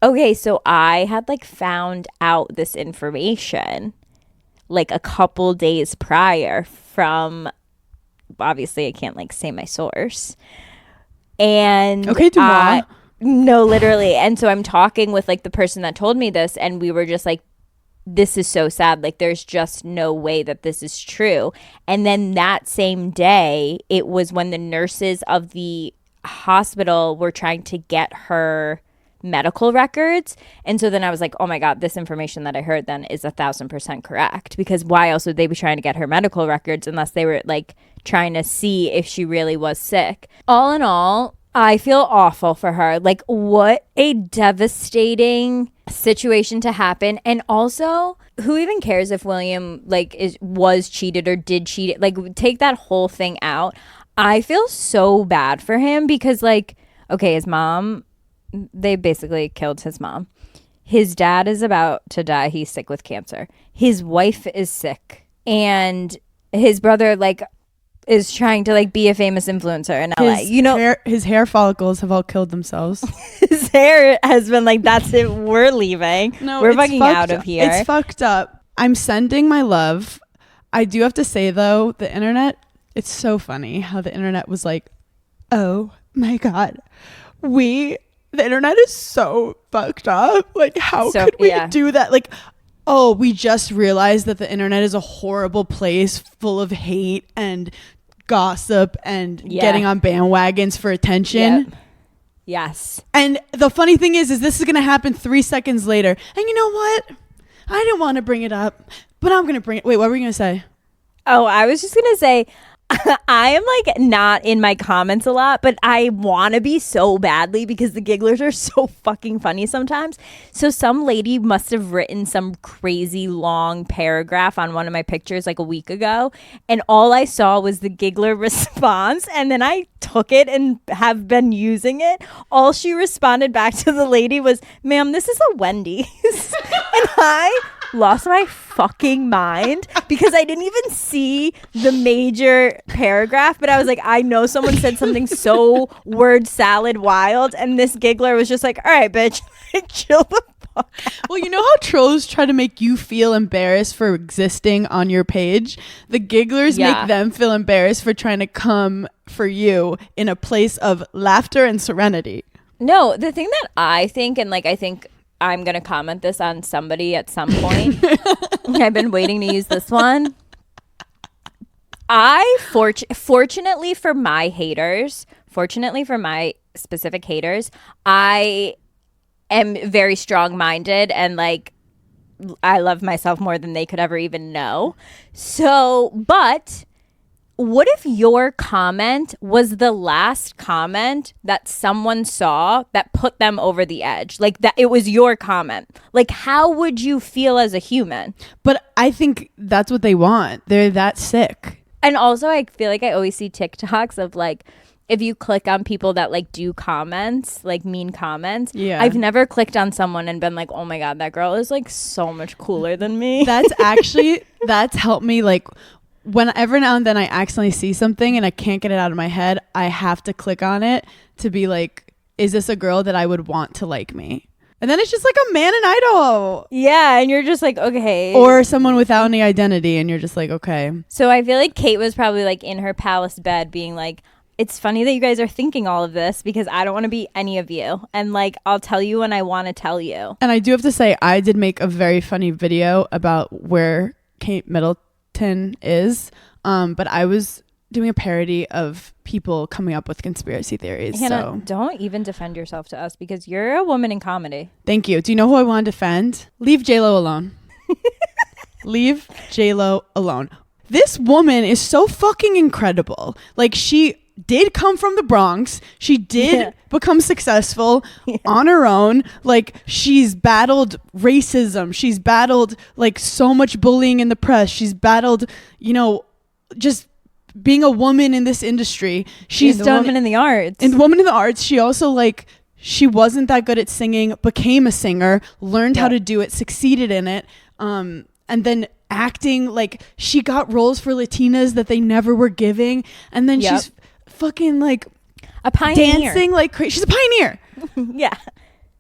Okay, so I had found out this information a couple days prior from, obviously I can't say my source. And okay, tomorrow. No, literally. And so I'm talking with the person that told me this, and we were just this is so sad. There's just no way that this is true. And then that same day, it was when the nurses of the hospital were trying to get her medical records. And so then I was like, oh my God, this information that I heard then is 1,000% correct. Because why else would they be trying to get her medical records unless they were trying to see if she really was sick? All in all, I feel awful for her. What a devastating situation to happen. And also, who even cares if William was cheated or did cheat? Take that whole thing out. I feel so bad for him because okay, his mom, they basically killed his mom. His dad is about to die. He's sick with cancer. His wife is sick. And his brother is trying to be a famous influencer in LA. His hair follicles have all killed themselves. His hair has been that's it, we're leaving. No, we're fucking out of here. It's fucked up. I'm sending my love. I do have to say though, the internet, it's so funny how the internet was oh my God, the internet is so fucked up. How could we do that? Oh, we just realized that the internet is a horrible place full of hate and gossip and getting on bandwagons for attention. Yep. Yes. And the funny thing is this is going to happen 3 seconds later. And you know what? I didn't want to bring it up, but I'm going to bring it. Wait, what were you going to say? Oh, I was just going to say, I am not in my comments a lot, but I want to be so badly because the gigglers are so fucking funny sometimes. So some lady must have written some crazy long paragraph on one of my pictures a week ago, and all I saw was the giggler response, and then I took it and have been using it. All she responded back to the lady was, "Ma'am, this is a Wendy's." And I lost my fucking mind because I didn't even see the major paragraph, but I was I know someone said something so word salad wild, and this giggler was just all right, bitch, chill the fuck out. Well, you know how trolls try to make you feel embarrassed for existing on your page? The gigglers make them feel embarrassed for trying to come for you in a place of laughter and serenity. No, the thing that I think, and I think I'm going to comment this on somebody at some point. I've been waiting to use this one. Fortunately for my haters, fortunately for my specific haters, I am very strong-minded and like I love myself more than they could ever even know. So, but what if your comment was the last comment that someone saw that put them over the edge? Like that it was your comment. Like how would you feel as a human? But I think that's what they want. They're that sick. And also I feel like I always see TikToks of like if you click on people that like do comments, like mean comments. Yeah. I've never clicked on someone and been like, oh my God, that girl is like so much cooler than me. That's helped me like when every now and then I accidentally see something and I can't get it out of my head, I have to click on it to be like, is this a girl that I would want to like me? And then it's just like a man and idol. Yeah, and you're just like, okay. Or someone without any identity and you're just like, okay. So I feel like Kate was probably like in her palace bed being like, it's funny that you guys are thinking all of this because I don't want to be any of you. And like, I'll tell you when I want to tell you. And I do have to say, I did make a very funny video about where Kate Middleton is. But I was doing a parody of people coming up with conspiracy theories. Hannah, don't even defend yourself to us because you're a woman in comedy. Thank you. Do you know who I want to defend? Leave J-Lo alone. Leave J-Lo alone. This woman is so fucking incredible. Like she did come from the Bronx. She did become successful on her own. Like she's battled racism. She's battled like so much bullying in the press. She's battled, you know, just being a woman in this industry. She's done woman in the arts. And woman in the arts. She also like she wasn't that good at singing, became a singer, learned how to do it, succeeded in it. And then acting, like she got roles for Latinas that they never were giving. And then she's fucking like a pioneer, dancing like crazy. She's a pioneer. Yeah.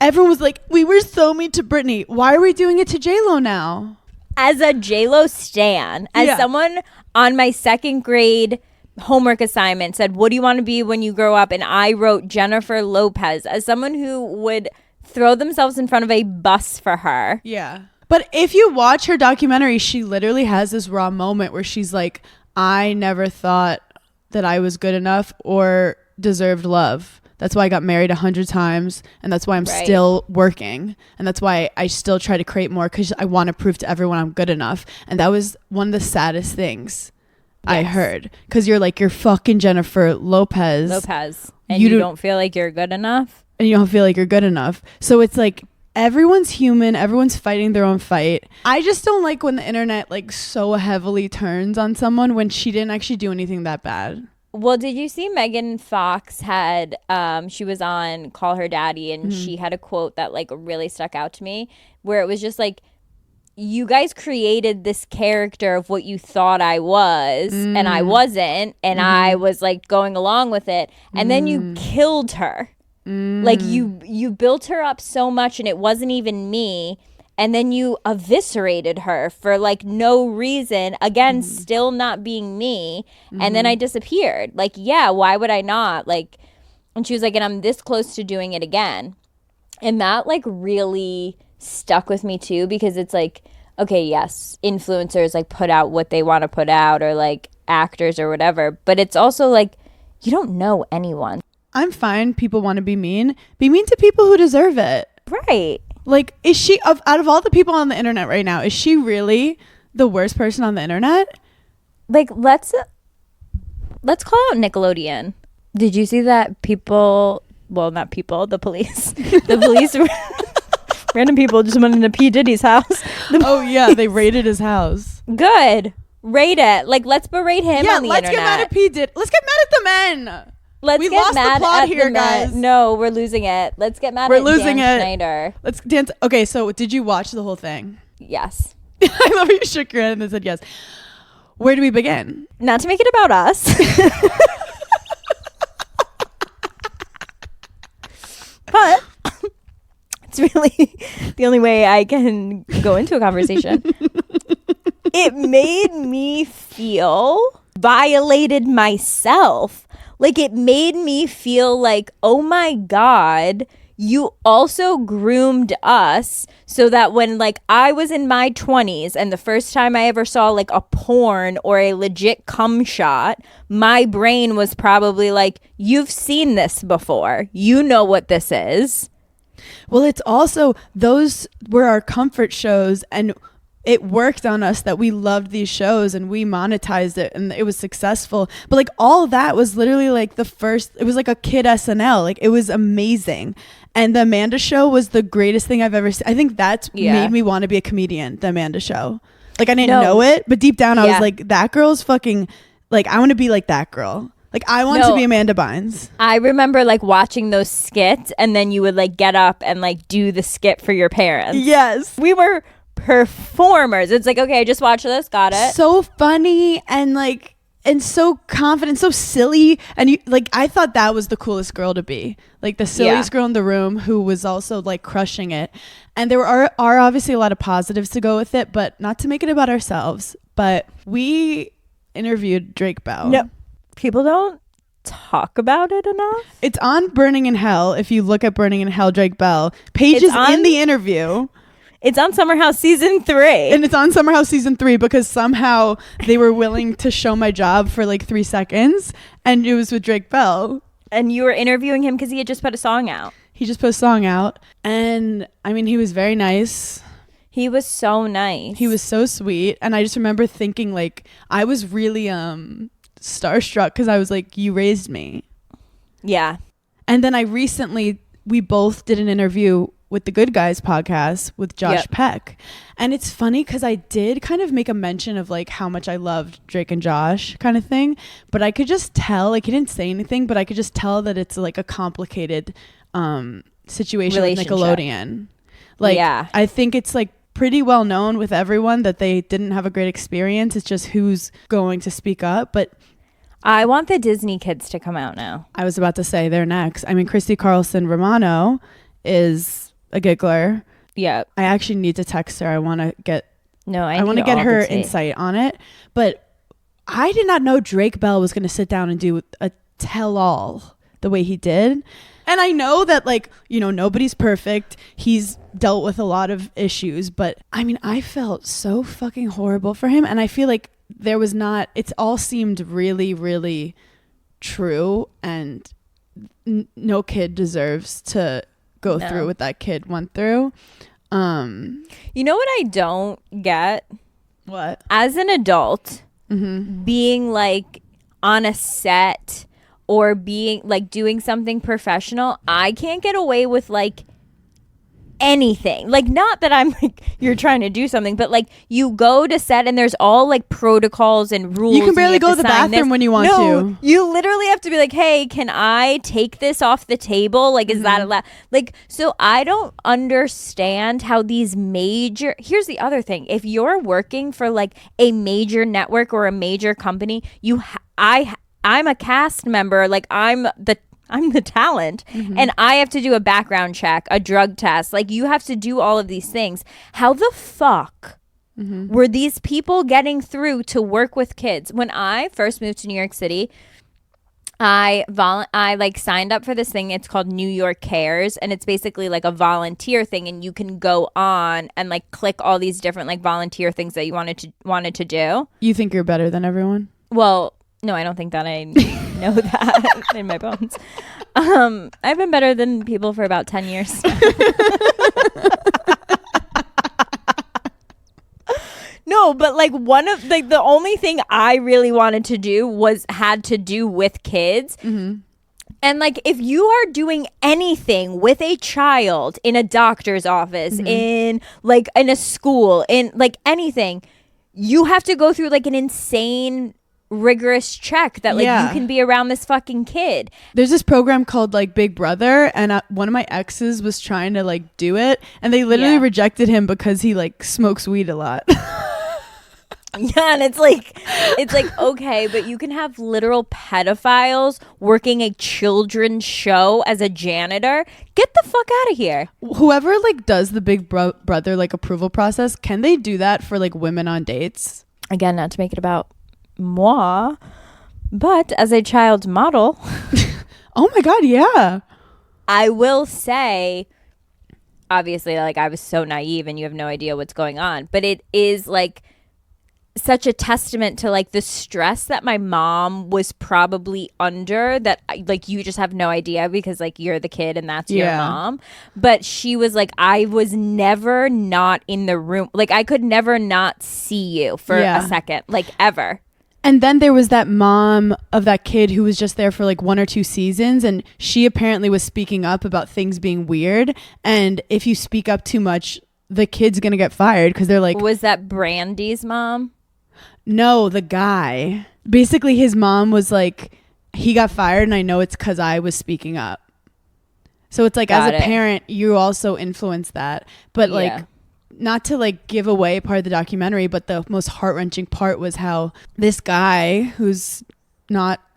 Everyone was like, we were so mean to Britney. Why are we doing it to J-Lo now? As a J-Lo stan, as someone on my second grade homework assignment said, what do you want to be when you grow up? And I wrote Jennifer Lopez, as someone who would throw themselves in front of a bus for her. Yeah. But if you watch her documentary, she literally has this raw moment where she's like, I never thought that I was good enough or deserved love. That's why I got married 100 times. And that's why I'm still working. And that's why I still try to create more because I want to prove to everyone I'm good enough. And that was one of the saddest things I heard. Because you're like, you're fucking Jennifer Lopez. And you don't feel like you're good enough. And you don't feel like you're good enough. So it's like, everyone's human. Everyone's fighting their own fight. I just don't like when the internet like so heavily turns on someone when she didn't actually do anything that bad. Well, did you see Megan Fox had, she was on Call Her Daddy and she had a quote that like really stuck out to me where it was just like, you guys created this character of what you thought I was and I wasn't. And I was like going along with it. And then you killed her. Like you built her up so much and it wasn't even me. And then you eviscerated her for like no reason. Again, still not being me. And then I disappeared. Like, yeah, why would I not? Like, and she was like, and I'm this close to doing it again. And that like really stuck with me too, because it's like, okay, yes, influencers like put out what they want to put out or like actors or whatever. But it's also like, you don't know anyone. I'm fine. People want to be mean. Be mean to people who deserve it. Right. Like, is she, out of all the people on the internet right now, is she really the worst person on the internet? Like, let's call out Nickelodeon. Did you see that people, well, not people, the police. The police, random people just went into P. Diddy's house. Oh, yeah, they raided his house. Good. Rate it. Like, let's berate him on the internet. Let's get mad at P. Diddy. Let's get mad at the men. We lost mad the plot at here, the guys. No, we're losing it. Let's get mad we're at losing Dan it. Schneider. Let's dance. Okay, so did you watch the whole thing? Yes. I love you shook your head and then said yes. Where do we begin? Not to make it about us. But it's really the only way I can go into a conversation. It made me feel violated myself. Like it made me feel like, oh my God, you also groomed us so that when like I was in my 20s and the first time I ever saw like a porn or a legit cum shot, my brain was probably like, you've seen this before. You know what this is. Well, it's also, those were our comfort shows, and it worked on us that we loved these shows and we monetized it and it was successful. But like all of that was literally like it was like a kid SNL. Like it was amazing. And the Amanda Show was the greatest thing I've ever seen. I think that's made me want to be a comedian, the Amanda Show. Like I didn't know it, but deep down I was like, that girl's fucking, like I want to be like that girl. Like I want to be Amanda Bynes. I remember like watching those skits and then you would like get up and like do the skit for your parents. Yes. We were performers. It's like, okay, just watch this, got it. So funny and like, and so confident, so silly. And you, like, I thought that was the coolest girl to be, like the silliest girl in the room who was also like crushing it. And there are obviously a lot of positives to go with it, but not to make it about ourselves. But we interviewed Drake Bell. No, people don't talk about it enough. It's on Burning in Hell. If you look at Burning in Hell, Drake Bell, Paige is in the interview. It's on Summer House season 3. And it's on Summer House season 3 because somehow they were willing to show my job for like 3 seconds. And it was with Drake Bell. And you were interviewing him because he had just put a song out. He just put a song out. And I mean, he was very nice. He was so nice. He was so sweet. And I just remember thinking like, I was really starstruck because I was like, you raised me. Yeah. And then we both did an interview with the Good Guys podcast with Josh Peck. And it's funny because I did kind of make a mention of like how much I loved Drake and Josh kind of thing. But I could just tell, like he didn't say anything, but I could just tell that it's like a complicated situation with Nickelodeon. Like I think it's like pretty well known with everyone that they didn't have a great experience. It's just who's going to speak up. But I want the Disney kids to come out now. I was about to say they're next. I mean, Christy Carlson Romano is a giggler. Yeah. I actually need to text her. I want to get her insight on it. But I did not know Drake Bell was going to sit down and do a tell-all the way he did. And I know that like, you know, nobody's perfect. He's dealt with a lot of issues, but I mean, I felt so fucking horrible for him. And I feel like it all seemed really, really true. And no kid deserves to go through what that kid went through. You know what I don't get? What? As an adult, being like on a set or being like doing something professional, I can't get away with like anything. Like, not that I'm like you're trying to do something, but like you go to set and there's all like protocols and rules. You can barely go to the bathroom when you want to. You literally have to be like, hey, can I take this off the table? Like, is that allowed? Like, so I don't understand how these here's the other thing. If you're working for like a major network or a major company, I'm a cast member. Like I'm the talent and I have to do a background check, a drug test. Like you have to do all of these things. How the fuck were these people getting through to work with kids? When I first moved to New York City, I like signed up for this thing. It's called New York Cares, and it's basically like a volunteer thing, and you can go on and like click all these different like volunteer things that you wanted to do. You think you're better than everyone? Well, no, I don't think that. I know that in my bones. I've been better than people for about 10 years. No, but like one of like the only thing I really wanted to do had to do with kids. And like if you are doing anything with a child in a doctor's office, in like in a school, in like anything, you have to go through like an insane rigorous check that like you can be around this fucking kid. There's this program called like Big Brother, and one of my exes was trying to like do it, and they literally rejected him because he like smokes weed a lot. Yeah, and it's like okay, but you can have literal pedophiles working a children's show as a janitor. Get the fuck out of here. Whoever like does the Big Brother like approval process, can they do that for like women on dates? Again, not to make it about moi, but as a child model. Oh my god, yeah. I will say, obviously, like, I was so naive and you have no idea what's going on, but it is like such a testament to like the stress that my mom was probably under, that like you just have no idea because like you're the kid and that's your mom. But she was like, I was never not in the room. Like I could never not see you for a second, like ever. And then there was that mom of that kid who was just there for like 1 or 2 seasons, and she apparently was speaking up about things being weird. And if you speak up too much, the kid's gonna get fired because they're like, was that Brandy's mom? No, the guy. Basically, his mom was like, he got fired, and I know it's because I was speaking up. So it's like, as a parent, you also influence that. But like, not to like give away part of the documentary, but the most heart-wrenching part was how this guy who's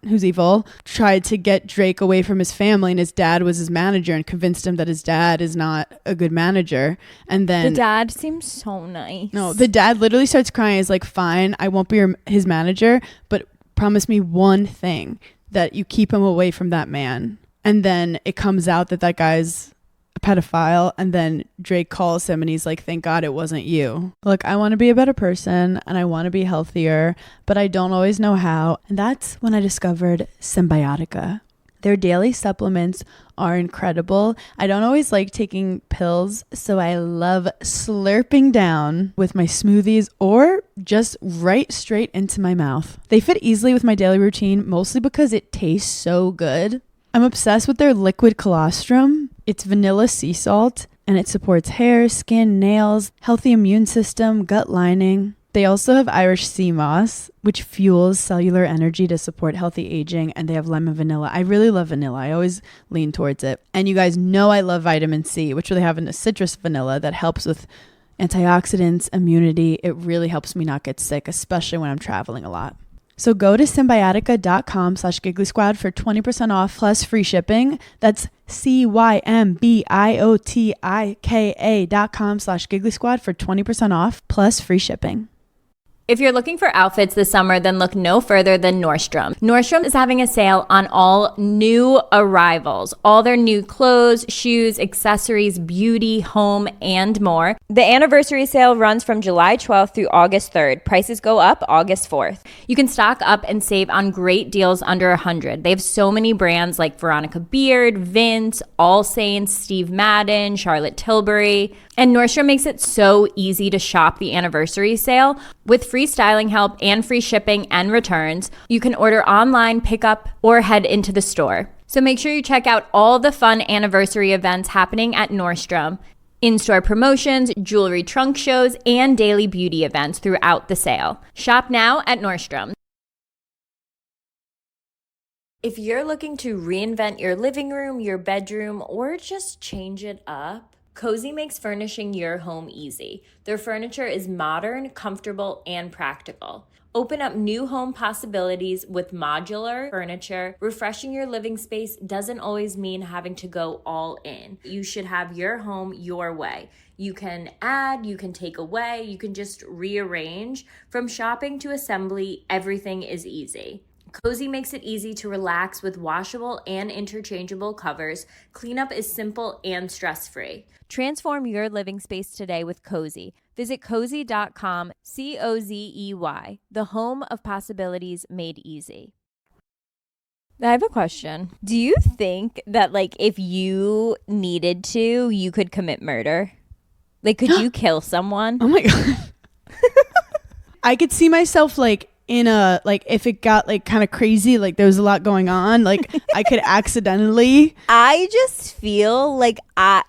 evil tried to get Drake away from his family, and his dad was his manager and convinced him that his dad is not a good manager. And then the dad seems so nice. No, the dad literally starts crying. He's like, fine, I won't be his manager, but promise me one thing, that you keep him away from that man. And then it comes out that that guy's a pedophile, and then Drake calls him and he's like, thank God it wasn't you. Look, I want to be a better person and I want to be healthier, but I don't always know how. And that's when I discovered Symbiotica. Their daily supplements are incredible. I don't always like taking pills, so I love slurping down with my smoothies or just right straight into my mouth. They fit easily with my daily routine, mostly because it tastes so good. I'm obsessed with their liquid colostrum. It's vanilla sea salt, and it supports hair, skin, nails, healthy immune system, gut lining. They also have Irish sea moss, which fuels cellular energy to support healthy aging, and they have lemon vanilla. I really love vanilla. I always lean towards it. And you guys know I love vitamin C, which they have in a citrus vanilla that helps with antioxidants, immunity. It really helps me not get sick, especially when I'm traveling a lot. So go to Symbiotica.com/Giggly Squad for 20% off plus free shipping. That's Symbiotika.com/Giggly Squad for 20% off plus free shipping. If you're looking for outfits this summer, then look no further than Nordstrom. Nordstrom is having a sale on all new arrivals, all their new clothes, shoes, accessories, beauty, home, and more. The anniversary sale runs from July 12th through August 3rd. Prices go up August 4th. You can stock up and save on great deals under $100. They have so many brands like Veronica Beard, Vince, All Saints, Steve Madden, Charlotte Tilbury. And Nordstrom makes it so easy to shop the anniversary sale. With free styling help and free shipping and returns, you can order online, pick up, or head into the store. So make sure you check out all the fun anniversary events happening at Nordstrom. In-store promotions, jewelry trunk shows, and daily beauty events throughout the sale. Shop now at Nordstrom. If you're looking to reinvent your living room, your bedroom, or just change it up, Cozy makes furnishing your home easy. Their furniture is modern, comfortable, and practical. Open up new home possibilities with modular furniture. Refreshing your living space doesn't always mean having to go all in. You should have your home your way. You can add, you can take away, you can just rearrange. From shopping to assembly, everything is easy. Cozy makes it easy to relax with washable and interchangeable covers. Cleanup is simple and stress-free. Transform your living space today with Cozy. Visit cozy.com, COZEY, the home of possibilities made easy. I have a question. Do you think that, like, if you needed to, you could commit murder? Like, could you kill someone? Oh my God. I could see myself, like, in a, like, if it got like kind of crazy, like there was a lot going on, like I could accidentally. I just feel like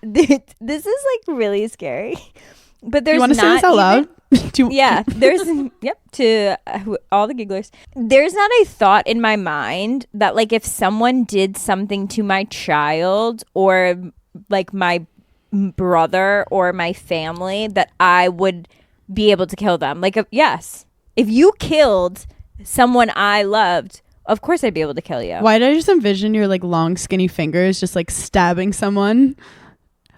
this is like really scary, but there's, you want to say this out loud? Yeah, there's to all the gigglers. There's not a thought in my mind that, like, if someone did something to my child or like my brother or my family, that I would be able to kill them. Like, yes. If you killed someone I loved, of course I'd be able to kill you. Why did I just envision your like long skinny fingers just like stabbing someone?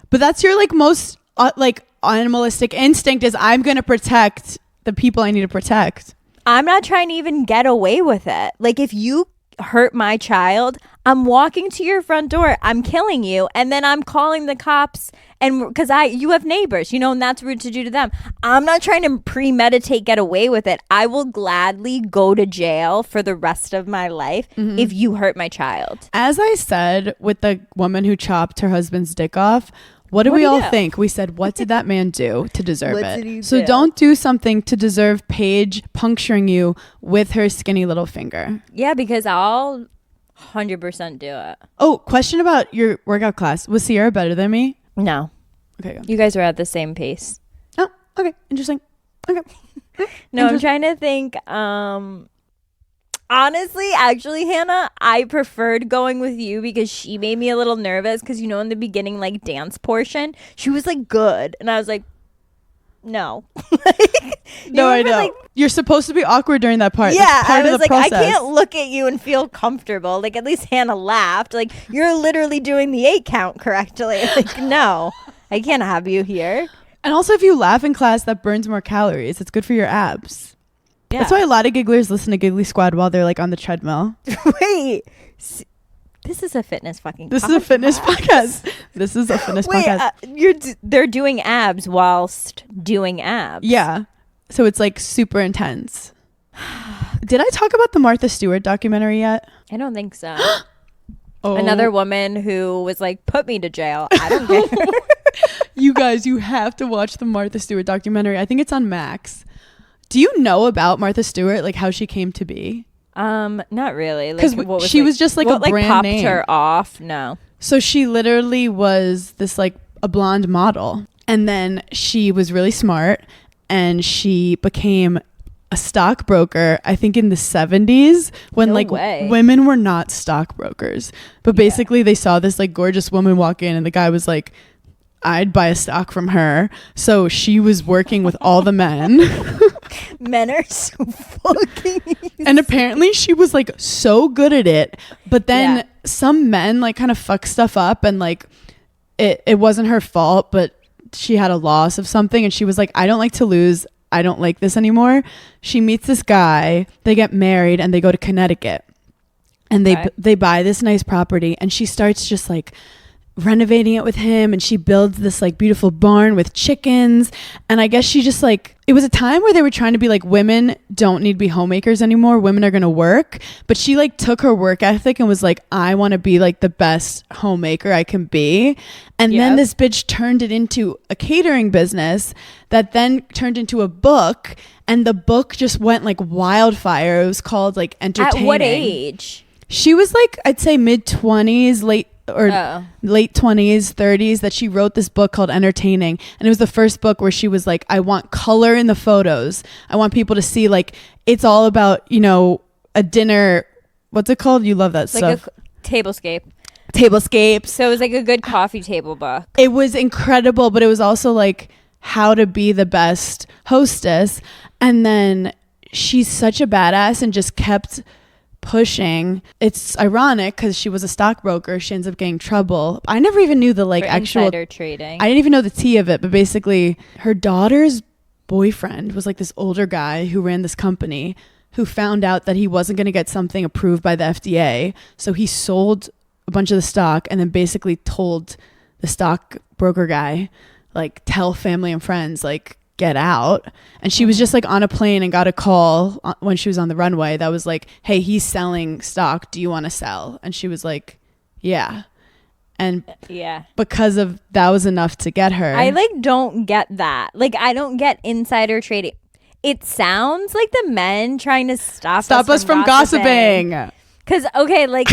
But that's your like most like animalistic instinct, is I'm going to protect the people I need to protect. I'm not trying to even get away with it. Like, if you hurt my child, I'm walking to your front door, I'm killing you, and then I'm calling the cops, and because you have neighbors, you know, and that's rude to do to them. I'm not trying to premeditate get away with it. I will gladly go to jail for the rest of my life if you hurt my child. As I said with the woman who chopped her husband's dick off, what do we all think? We said, what did that man do to deserve What it? did he So do? don't do something to deserve Paige puncturing you with her skinny little finger. Yeah, because I'll 100% do it. Oh, question about your workout class. Was Sierra better than me? No, Okay, good. you guys are at the same pace. Oh, okay. Interesting. Okay. No, I'm trying to think. Honestly, actually, Hannah, I preferred going with you because she made me a little nervous because, you know, in the beginning, like, dance portion, she was, like, good. And I was like, no. No, I know. Like, You're supposed to be awkward during that part. yeah, That's part I was of the like, process. I can't look at you and feel comfortable. Like, at least Hannah laughed. Like, you're literally doing the 8 count correctly. Like, no, I can't have you here. And also, if you laugh in class, that burns more calories. It's good for your abs. Yeah. That's why a lot of gigglers listen to Giggly Squad while they're like on the treadmill. Wait. This is a fitness fucking This is a fitness podcast. This is a fitness podcast. They're doing abs whilst doing abs. Yeah. So it's like super intense. Did I talk about the Martha Stewart documentary yet? I don't think so. Oh. Another woman who was like, put me to jail. I don't care. You guys, you have to watch the Martha Stewart documentary. I think it's on Max. Do you know about Martha Stewart, like how she came to be? Not really. Because Like, she was just like a brand popped name. her off? No. So she literally was this like a blonde model. And then she was really smart and she became a stockbroker, I think in the 70s when No way. women were not stockbrokers. But basically they saw this like gorgeous woman walk in and the guy was like, I'd buy a stock from her. So she was working with all the men. Men are so fucking easy. And apparently she was like so good at it. But then some men like kind of fuck stuff up and like it wasn't her fault, but she had a loss of something and she was like, I don't like to lose. I don't like this anymore. She meets this guy, they get married and they go to Connecticut and they buy this nice property and she starts just like renovating it with him and she builds this like beautiful barn with chickens. And I guess she just like, it was a time where they were trying to be like, women don't need to be homemakers anymore, women are gonna work. But she like took her work ethic and was like, I want to be like the best homemaker I can be. And then this bitch turned it into a catering business that then turned into a book, and the book just went like wildfire. It was called like Entertaining. At what age? She was like, I'd say mid-20s, late 20s, 30s, that she wrote this book called Entertaining. And it was the first book where she was like, I want color in the photos. I want people to see like it's all about, you know, a dinner. What's it called? You love that stuff. Like a tablescape. Tablescapes. So it was like a good coffee table book. It was incredible, but it was also like how to be the best hostess. And then she's such a badass and just kept pushing. It's ironic because she was a stockbroker. She ends up getting trouble. I never even knew the like For actual insider trading. I didn't even know the tea of it, but basically her daughter's boyfriend was like this older guy who ran this company who found out that he wasn't going to get something approved by the FDA. So he sold a bunch of the stock and then basically told the stockbroker guy, like, tell family and friends, like, get out. And she was just like on a plane and got a call when she was on the runway that was like, hey, he's selling stock, do you want to sell? And she was like, yeah. And because of that was enough to get her. I like don't get that. Like I don't get insider trading. It sounds like the men trying to stop us from gossiping. Because, okay, like,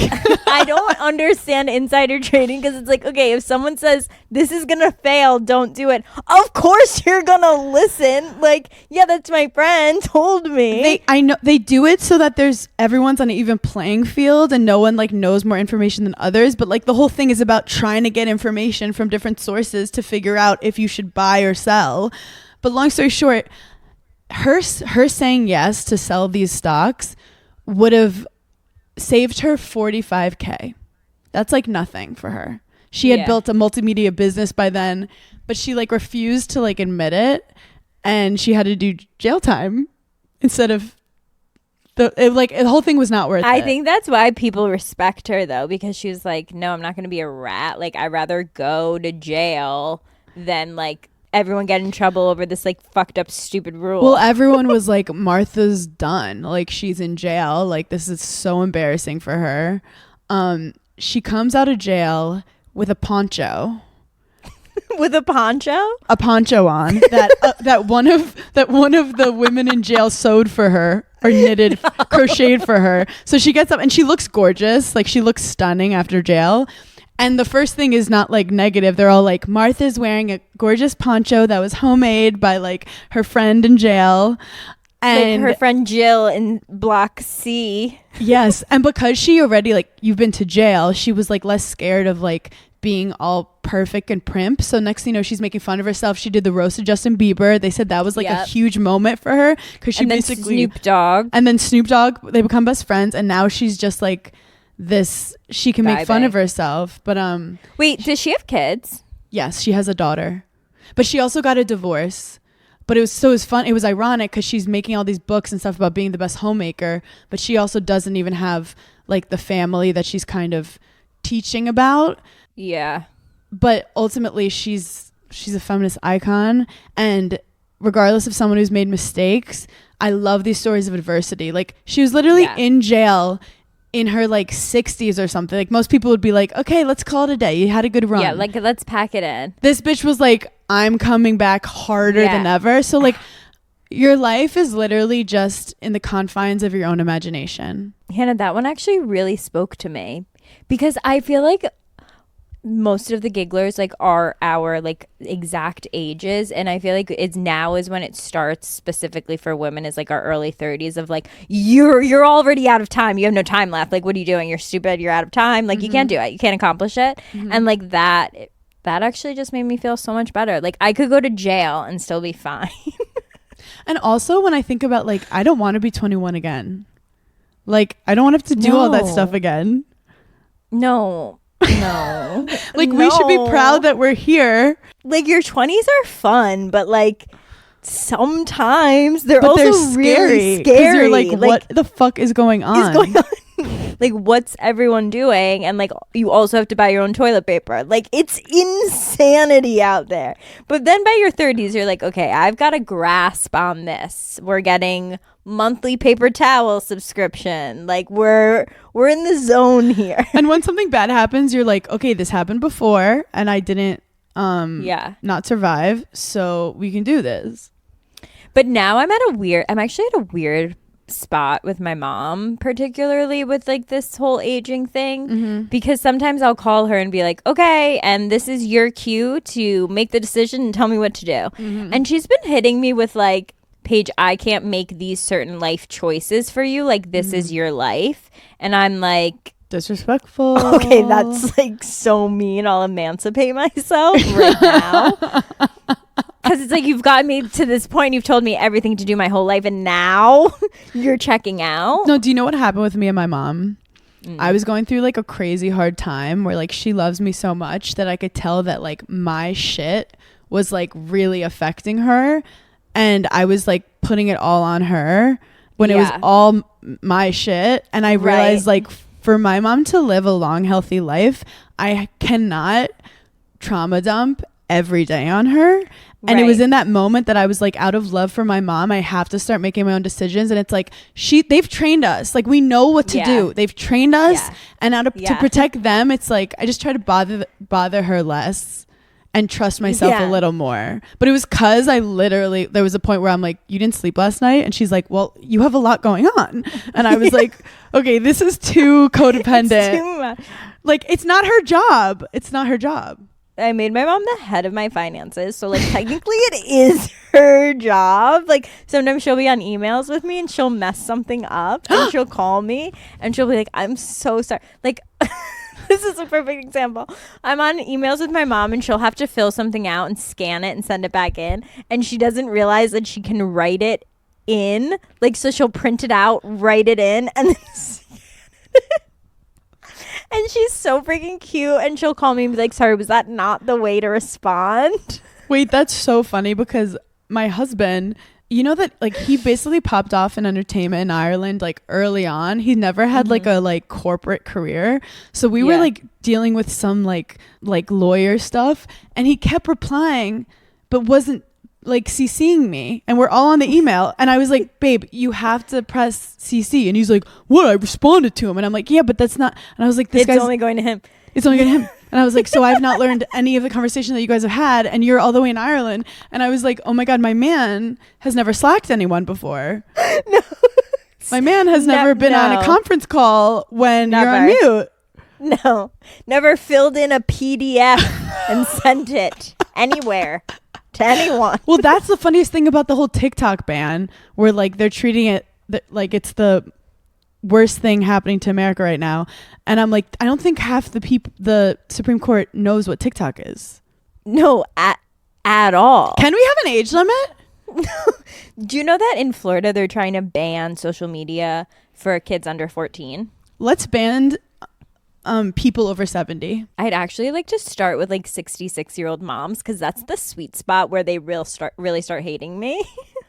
I don't understand insider trading because it's like, okay, if someone says this is going to fail, don't do it. Of course you're going to listen. Like, yeah, that's my friend told me. I know they do it so that everyone's on an even playing field and no one like knows more information than others. But like the whole thing is about trying to get information from different sources to figure out if you should buy or sell. But long story short, her saying yes to sell these stocks would have saved her $45,000. That's like nothing for her. She had built a multimedia business by then, but she like refused to like admit it, and she had to do jail time instead of The whole thing was not worth it. I think that's why people respect her though, because she was like, no, I'm not going to be a rat. Like, I'd rather go to jail than like everyone get in trouble over this like fucked up stupid rule. Well, everyone was like, Martha's done. Like, she's in jail. Like, this is so embarrassing for her. She comes out of jail with a poncho. With a poncho? A poncho on that one of the women in jail sewed for her or knitted, crocheted for her. So she gets up and she looks gorgeous. Like, she looks stunning after jail. And the first thing is not like negative. They're all like, Martha's wearing a gorgeous poncho that was homemade by like her friend in jail. And like her friend Jill in Block C. Yes. And because she already, like, you've been to jail, she was like less scared of like being all perfect and primp. So next thing you know, she's making fun of herself. She did the roast of Justin Bieber. They said that was like a huge moment for her because she and then basically Snoop Dogg. And then Snoop Dogg, they become best friends. And now she's just like this, she can make fun of herself. But wait, does she have kids? Yes, she has a daughter. But she also got a divorce. But it was fun. It was ironic because she's making all these books and stuff about being the best homemaker, but she also doesn't even have like the family that she's kind of teaching about. Yeah. But ultimately she's a feminist icon, and regardless of someone who's made mistakes, I love these stories of adversity. Like, she was literally in jail in her like 60s or something. Like, most people would be like, okay, let's call it a day. You had a good run. Yeah, like, let's pack it in. This bitch was like, I'm coming back harder than ever. So like, your life is literally just in the confines of your own imagination. Hannah, that one actually really spoke to me because I feel like most of the gigglers like are our like exact ages, and I feel like it's now is when it starts specifically for women is like our early 30s of like you're already out of time, you have no time left, like what are you doing, you're stupid, you're out of time, like you can't do it, you can't accomplish it. And like that actually just made me feel so much better. Like, I could go to jail and still be fine. And also when I think about like, I don't want to be 21 again. Like, I don't want to have to do all that stuff again. No. Like, we should be proud that we're here. Like, your 20s are fun, but like sometimes they're also really scary. You're like, what the fuck is going on? Like, what's everyone doing? And like, you also have to buy your own toilet paper. Like, it's insanity out there. But then by your 30s, you're like, okay, I've got a grasp on this. We're getting monthly paper towel subscription. Like, we're in the zone here. And when something bad happens, you're like, okay, this happened before and I didn't not survive, so we can do this. But now I'm actually at a weird spot with my mom, particularly with like this whole aging thing, because sometimes I'll call her and be like, okay, and this is your cue to make the decision and tell me what to do. And she's been hitting me with like, Paige, I can't make these certain life choices for you, like this is your life. And I'm like, disrespectful. Okay, that's like so mean. I'll emancipate myself right now. Because it's like, you've got me to this point, you've told me everything to do my whole life, and now you're checking out. No, do you know what happened with me and my mom? I was going through like a crazy hard time where like she loves me so much that I could tell that like my shit was like really affecting her, and I was like putting it all on her when it was all my shit. And I realized like, for my mom to live a long, healthy life, I cannot trauma dump every day on her. And it was in that moment that I was like, out of love for my mom, I have to start making my own decisions. And it's like, they've trained us. Like, we know what to do. They've trained us. And to protect them, it's like, I just try to bother her less and trust myself a little more. But it was because there was a point where I'm like, you didn't sleep last night? And she's like, well, you have a lot going on. And I was like, okay, this is too codependent. It's too much. Like, it's not her job. It's not her job. I made my mom the head of my finances. So, like, technically it is her job. Like, sometimes she'll be on emails with me and she'll mess something up and she'll call me and she'll be like, I'm so sorry. Like, this is a perfect example. I'm on emails with my mom and she'll have to fill something out and scan it and send it back in. And she doesn't realize that she can write it in. Like, so she'll print it out, write it in, and then scan it. And she's so freaking cute. And she'll call me and be like, sorry, was that not the way to respond? Wait, that's so funny because my husband You know that like he basically popped off in entertainment in Ireland like early on. He never had like a like corporate career. So we were like dealing with some like lawyer stuff, and he kept replying but wasn't like CCing me, and we're all on the email, and I was like, babe, you have to press CC, and he's like, what? I responded to him, and I'm like, yeah, but that's not. And I was like, this guy's only going to him. It's only going to him. And I was like, so I've not learned any of the conversation that you guys have had, and you're all the way in Ireland. And I was like, oh my God, my man has never slacked anyone before. No. My man has never been on a conference call when you're on mute. No. Never filled in a PDF and sent it anywhere to anyone. Well, that's the funniest thing about the whole TikTok ban, where like they're treating it like it's the worst thing happening to America right now. And I'm like, I don't think half the Supreme Court knows what TikTok is. No, at all. Can we have an age limit? Do you know that in Florida they're trying to ban social media for kids under 14? Let's ban people over 70. I'd actually like to start with like 66-year-old moms, because that's the sweet spot where they really start hating me.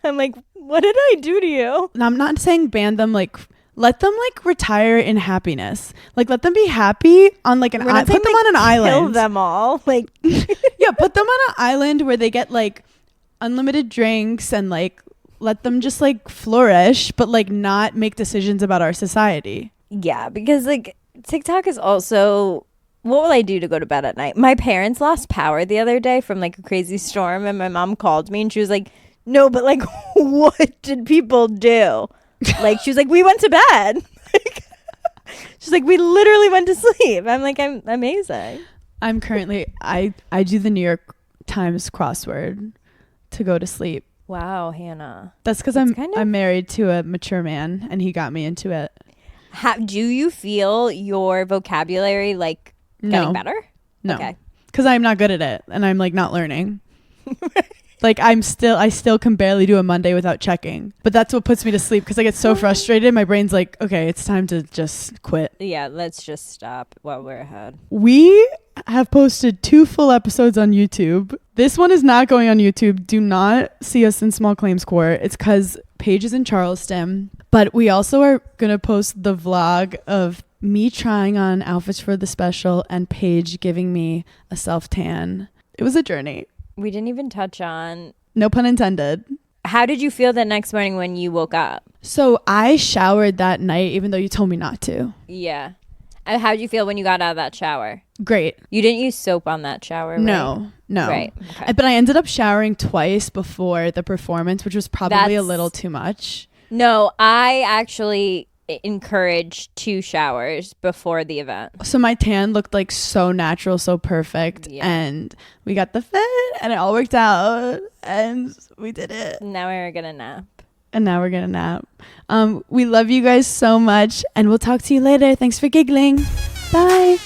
I'm like, what did I do to you? And I'm not saying ban them, like let them like retire in happiness. Like let them be happy on like an island. Put them on an island. Kill them all. Like yeah, put them on an island where they get like unlimited drinks and like let them just like flourish, but like not make decisions about our society. Yeah, because like TikTok is also, what will I do to go to bed at night? My parents lost power the other day from like a crazy storm, and my mom called me and she was like, no, but like what did people do? Like she was like, we went to bed. She's like, we literally went to sleep. I'm like, I'm amazing. I'm currently I do the New York Times crossword to go to sleep. Wow, Hannah. That's because I'm married to a mature man, and he got me into it. Do you feel your vocabulary like getting better? No. Okay. Because I'm not good at it, and I'm like not learning. Like I still can barely do a Monday without checking. But that's what puts me to sleep, because I get so frustrated. My brain's like, okay, it's time to just quit. Yeah, let's just stop while we're ahead. We have posted 2 full episodes on YouTube. This one is not going on YouTube. Do not see us in Small Claims Court. It's because Paige is in Charleston. But we also are going to post the vlog of me trying on outfits for the special and Paige giving me a self-tan. It was a journey. We didn't even touch on... No pun intended. How did you feel the next morning when you woke up? So I showered that night, even though you told me not to. Yeah. And how did you feel when you got out of that shower? Great. You didn't use soap on that shower, right? No. Right. Okay. But I ended up showering twice before the performance, which was probably a little too much. No, I actually encourage 2 showers before the event. So my tan looked like so natural, so perfect. Yeah. And we got the fit, and it all worked out, and we did it. Now we're gonna nap. We love you guys so much, and we'll talk to you later. Thanks for giggling. Bye.